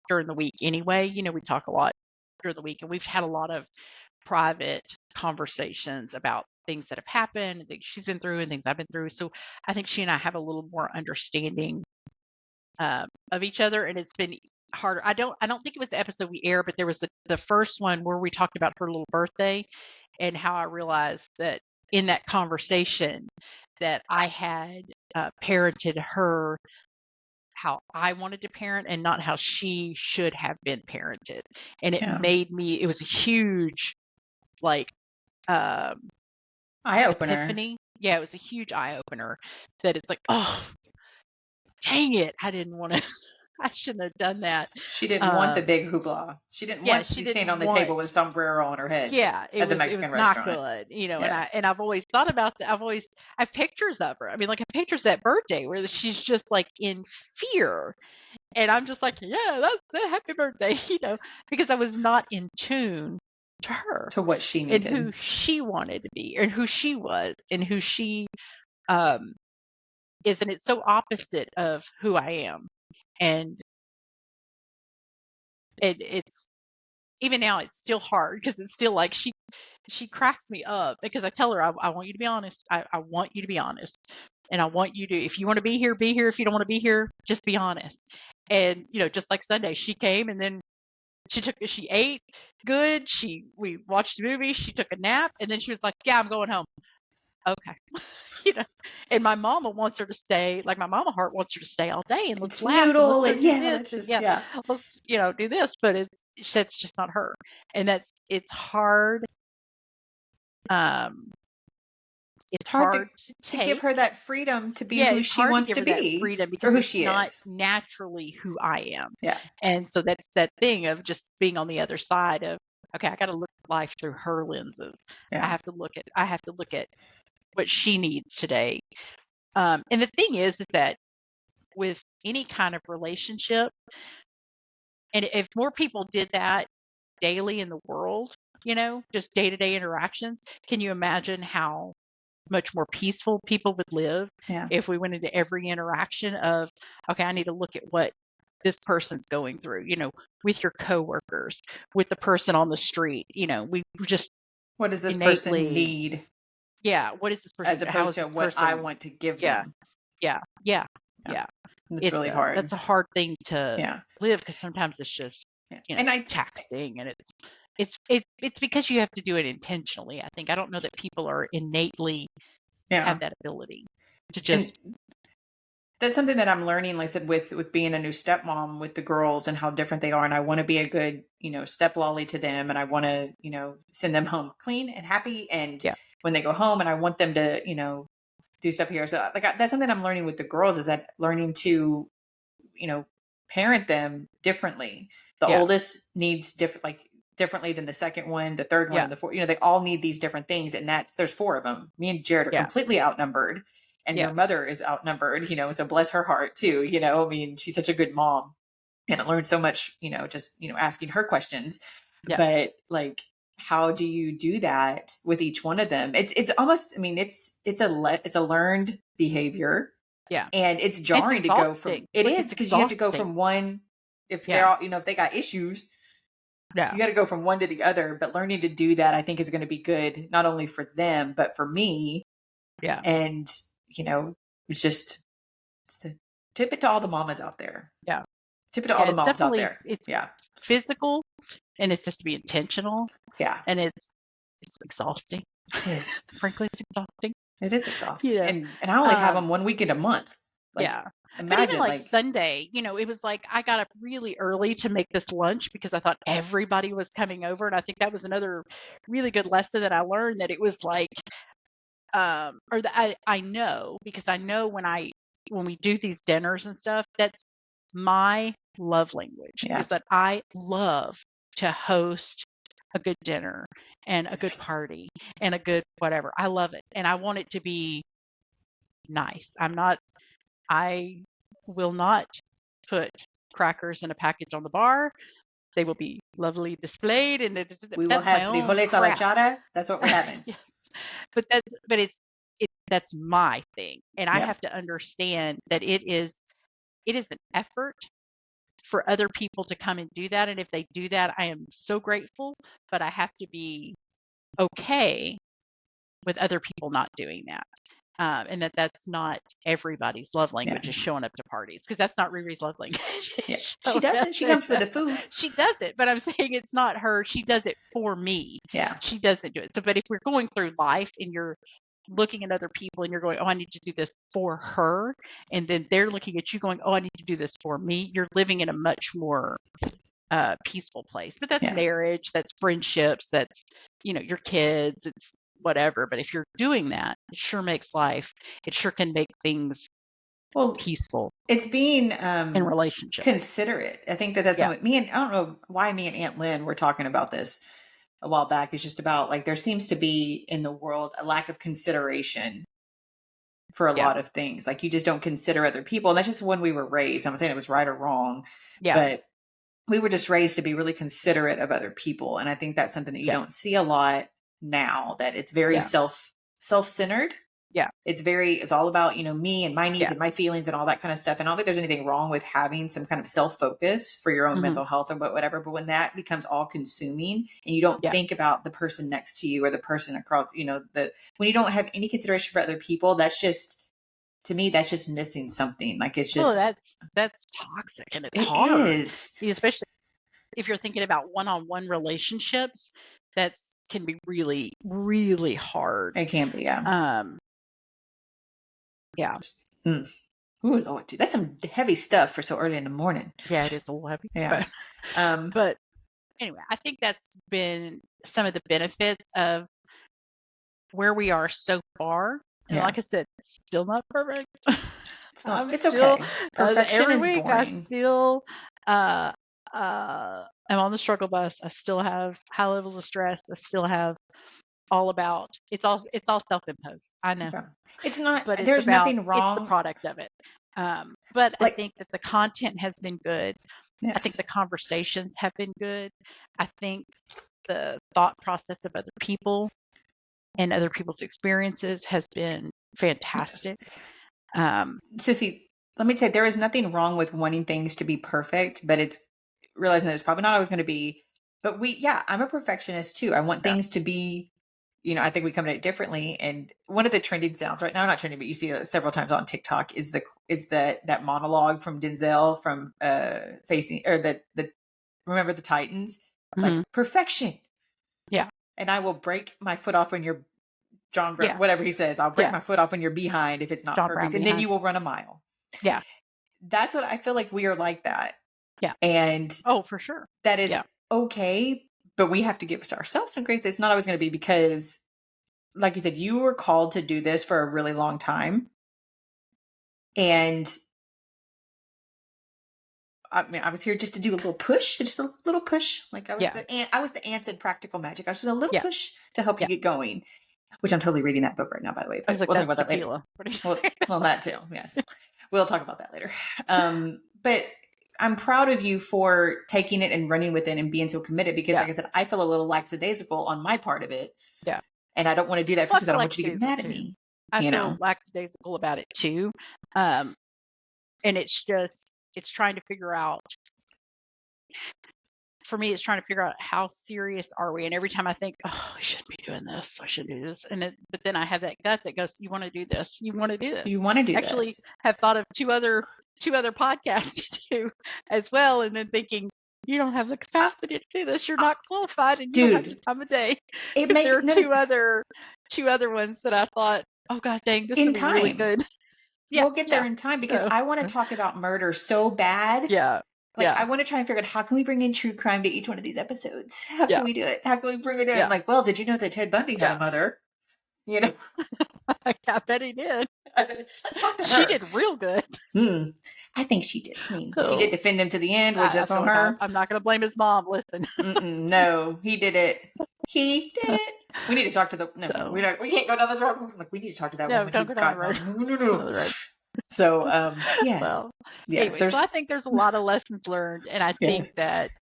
during the week anyway. You know, we talk a lot during the week, and we've had a lot of private conversations about things that have happened and things she's been through and things I've been through. So I think she and I have a little more understanding of each other, and it's been harder. I don't think it was the episode we aired, but there was the first one where we talked about her little birthday and how I realized that in that conversation that I had parented her how I wanted to parent and not how she should have been parented. And it Yeah. made me, it was a huge, like, Eye opener. epiphany. Yeah, it was a huge eye opener that it's like, oh, dang it. I didn't want to, I shouldn't have done that. She didn't want the big hoopla. She didn't want she to stand didn't on the want, table with a sombrero on her head yeah, at the it Mexican was not restaurant. good, you know, Yeah. and I've always thought about that. I have pictures of her. I mean, like I have pictures of that birthday where she's just like in fear. And I'm just like, yeah, that's happy birthday, you know, because I was not in tune to her To what she and needed. who she wanted to be and who she was and who she is. And it's so opposite of who I am. And it's even now it's still hard because it's still like she cracks me up because I tell her I want you to be honest. I want you to be honest. And I want you to, if you want to be here, be here. If you don't want to be here, just be honest. And, you know, just like Sunday, she came and then she ate good. We watched a movie. She took a nap and then she was like, yeah, I'm going home. Okay. You know, and my mama wants her to stay, like my mama heart wants her to stay all day and let's laugh and let's go do this and let's, you know, do this. But it's just not her. And it's hard. It's hard to give her that freedom to be who it's she hard wants to give to her be that freedom or because who it's she not is. naturally who I am. Yeah. And so that's that thing of just being on the other side of, okay, I got to look at life through her lenses. Yeah. I have to look at what she needs today. And the thing is that with any kind of relationship, and if more people did that daily in the world, you know, just day-to-day interactions, can you imagine how much more peaceful people would live if we went into every interaction of, okay, I need to look at what this person's going through, you know, with your coworkers, with the person on the street, you know, we just what does this person need? Yeah, what is this person as opposed to what I want to give them? Yeah. It's really hard. That's a hard thing to live because sometimes it's just you know, and taxing, and it's because you have to do it intentionally. I think I don't know that people are innately have that ability to just. And that's something that I'm learning, like I said, with being a new stepmom with the girls and how different they are. And I want to be a good, you know, step lolly to them. And I want to, you know, send them home clean and happy. And when they go home, and I want them to, you know, do stuff here. So like that's something I'm learning with the girls, is that learning to, you know, parent them differently. The oldest needs differently than the second one, the third one, and the fourth. You know, they all need these different things, and there's 4 of them. Me and Jared are completely outnumbered, and your mother is outnumbered. You know, so bless her heart too. You know, I mean, she's such a good mom, and I learned so much. You know, just asking her questions. But like, how do you do that with each one of them? It's almost. I mean, it's a learned behavior. Yeah. And it's jarring to go from, it is because you have to go from one, if they're all, if they got issues, Yeah. You got to go from one to the other, but learning to do that, I think, is going to be good, not only for them, but for me. Yeah. And, it's just tip it to all the mamas out there. Yeah. Tip it to all the It's moms out definitely, there. it's Yeah. physical, and it's just to be intentional, Yeah. and it's exhausting. It is. Frankly, it's exhausting. It is exhausting. Yeah. And I only have them 1 weekend a month. Like, Yeah. But even imagine, like Sunday, it was like I got up really early to make this lunch because I thought everybody was coming over. And I think that was another really good lesson that I learned, that it was like, or that I know, because I know when we do these dinners and stuff, that's my love language, Yeah. is that I love to host a good dinner and a good party and a good whatever. I love it. And I want it to be nice. I will not put crackers in a package on the bar. They will be lovely displayed, and we will that's my have own frijoles a la crap. chata. That's what we're having. Yes, but that's my thing, and I have to understand that it is an effort for other people to come and do that, and if they do that, I am so grateful. But I have to be okay with other people not doing that. And that's not everybody's love language, is showing up to parties, because that's not Riri's love language. Yeah. She doesn't. She comes for the food. She does it, but I'm saying it's not her. She does it for me. Yeah. She doesn't do it. So, but if we're going through life and you're looking at other people and you're going, oh, I need to do this for her, and then they're looking at you going, oh, I need to do this for me, you're living in a much more peaceful place. But that's marriage, that's friendships, that's your kids, it's whatever. But if you're doing that, it sure makes life, it sure can make things peaceful. It's being in relationships considerate. I think that's something I don't know why me and Aunt Lynn were talking about this a while back. It's just about, like, there seems to be in the world a lack of consideration for a lot of things. Like, you just don't consider other people. And that's just when we were raised. I'm not saying it was right or wrong, but we were just raised to be really considerate of other people. And I think that's something that you don't see a lot now, that it's very self-centered. Yeah. It's all about, me and my needs and my feelings and all that kind of stuff. And I don't think there's anything wrong with having some kind of self-focus for your own mental health or whatever. But when that becomes all consuming and you don't think about the person next to you or the person across, when you don't have any consideration for other people, that's just, to me, that's just missing something. Like, it's just, that's toxic, and it's it hard. is. Especially if you're thinking about one-on-one relationships, that can be really, really hard. It can be, yeah. Yeah. Ooh, Lord, dude, that's some heavy stuff for so early in the morning. Yeah, it is a little heavy. Yeah. But anyway, I think that's been some of the benefits of where we are so far. And like I said, it's still not perfect. It's not. It's okay. Perfection every is week boring. I still I'm on the struggle bus. I still have high levels of stress. I still have it's all self-imposed. I know. Okay. It's not, but there's nothing wrong. It's the product of it. But I think that the content has been good. I think the conversations have been good. I think the thought process of other people and other people's experiences has been fantastic. Sissy, let me say, there is nothing wrong with wanting things to be perfect, but it's realizing that it's probably not always going to be. But I'm a perfectionist too. I want things to be, I think we come at it differently. And one of the trending sounds right now, not trending, but you see it several times on TikTok, is that monologue from Denzel from Facing, or the Remember the Titans, like, perfection. Yeah. And I will break my foot off when you're John Brown, whatever he says. I'll break my foot off when you're behind if it's not John perfect. Brown and behind. Then you will run a mile. Yeah. That's what I feel like we are like that. Yeah. And for sure. That is okay, but we have to give ourselves some grace. It's not always going to be, because, like you said, you were called to do this for a really long time. And I mean, I was here just to do a little push, Like, I was the ants in Practical Magic. I was just a little push to help you get going, which I'm totally reading that book right now, by the way. But we'll talk about that later. Well, that too. Yes. We'll talk about that later. But I'm proud of you for taking it and running with it and being so committed, because like I said, I feel a little lackadaisical on my part of it. Yeah. And I don't want to do that because I don't want you to get mad at me. I feel lackadaisical about it too. And it's trying to figure out for me, it's trying to figure out how serious are we. And every time I think, oh, I shouldn't be doing this, I shouldn't do this, but then I have that gut that goes, you want to do this, you want to do this. You want to do Actually, this. have thought of two other podcasts to do as well, and then thinking, you don't have the capacity to do this. You're not qualified, and you don't have the time of day. Because there are two other ones that I thought, oh god dang, this would be really good. We'll get there in time, because I want to talk about murder so bad. Yeah. Like, I want to try and figure out, how can we bring in true crime to each one of these episodes? How can we do it? How can we bring it in? Like, well, did you know that Ted Bundy had a mother? You know? I bet he did. Let's talk to her. She did real good. I think she did. I mean, she did defend him to the end, which that's on her. I'm not going to blame his mom. Listen. No, he did it. He did it. We need to talk to the. No, we can't go down this road. Like, we need to talk to that woman. Don't go down the road. No. So, yes. Well, yes. Anyway, so I think there's a lot of lessons learned, and I think that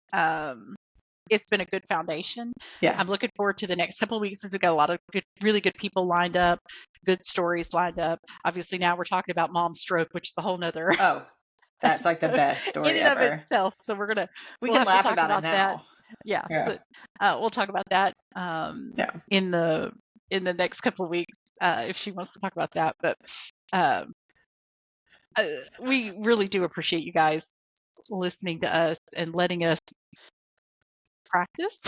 it's been a good foundation. Yeah. I'm looking forward to the next couple of weeks, because we've got a lot of really good people lined up, good stories lined up. Obviously, now we're talking about mom's stroke, which is a whole nother. Oh, that's like the best story in and ever. of itself. So we'll can laugh about it now. That. Yeah. But, we'll talk about that in the next couple of weeks if she wants to talk about that. But we really do appreciate you guys listening to us and letting us practice.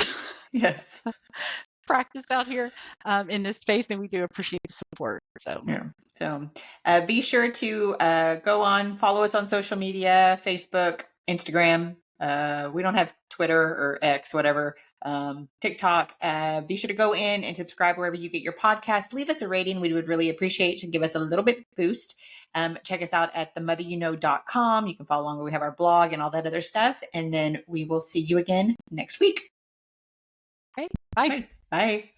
Yes. Practice out here in this space, and we do appreciate the support. So be sure to go on, follow us on social media, Facebook, Instagram. We don't have Twitter or X, whatever, TikTok. Be sure to go in and subscribe wherever you get your podcast. Leave us a rating. We would really appreciate to give us a little bit boost. Check us out at themotheryouKnow.com. You can follow along. We have our blog and all that other stuff. And then we will see you again next week. Okay. Bye. Bye.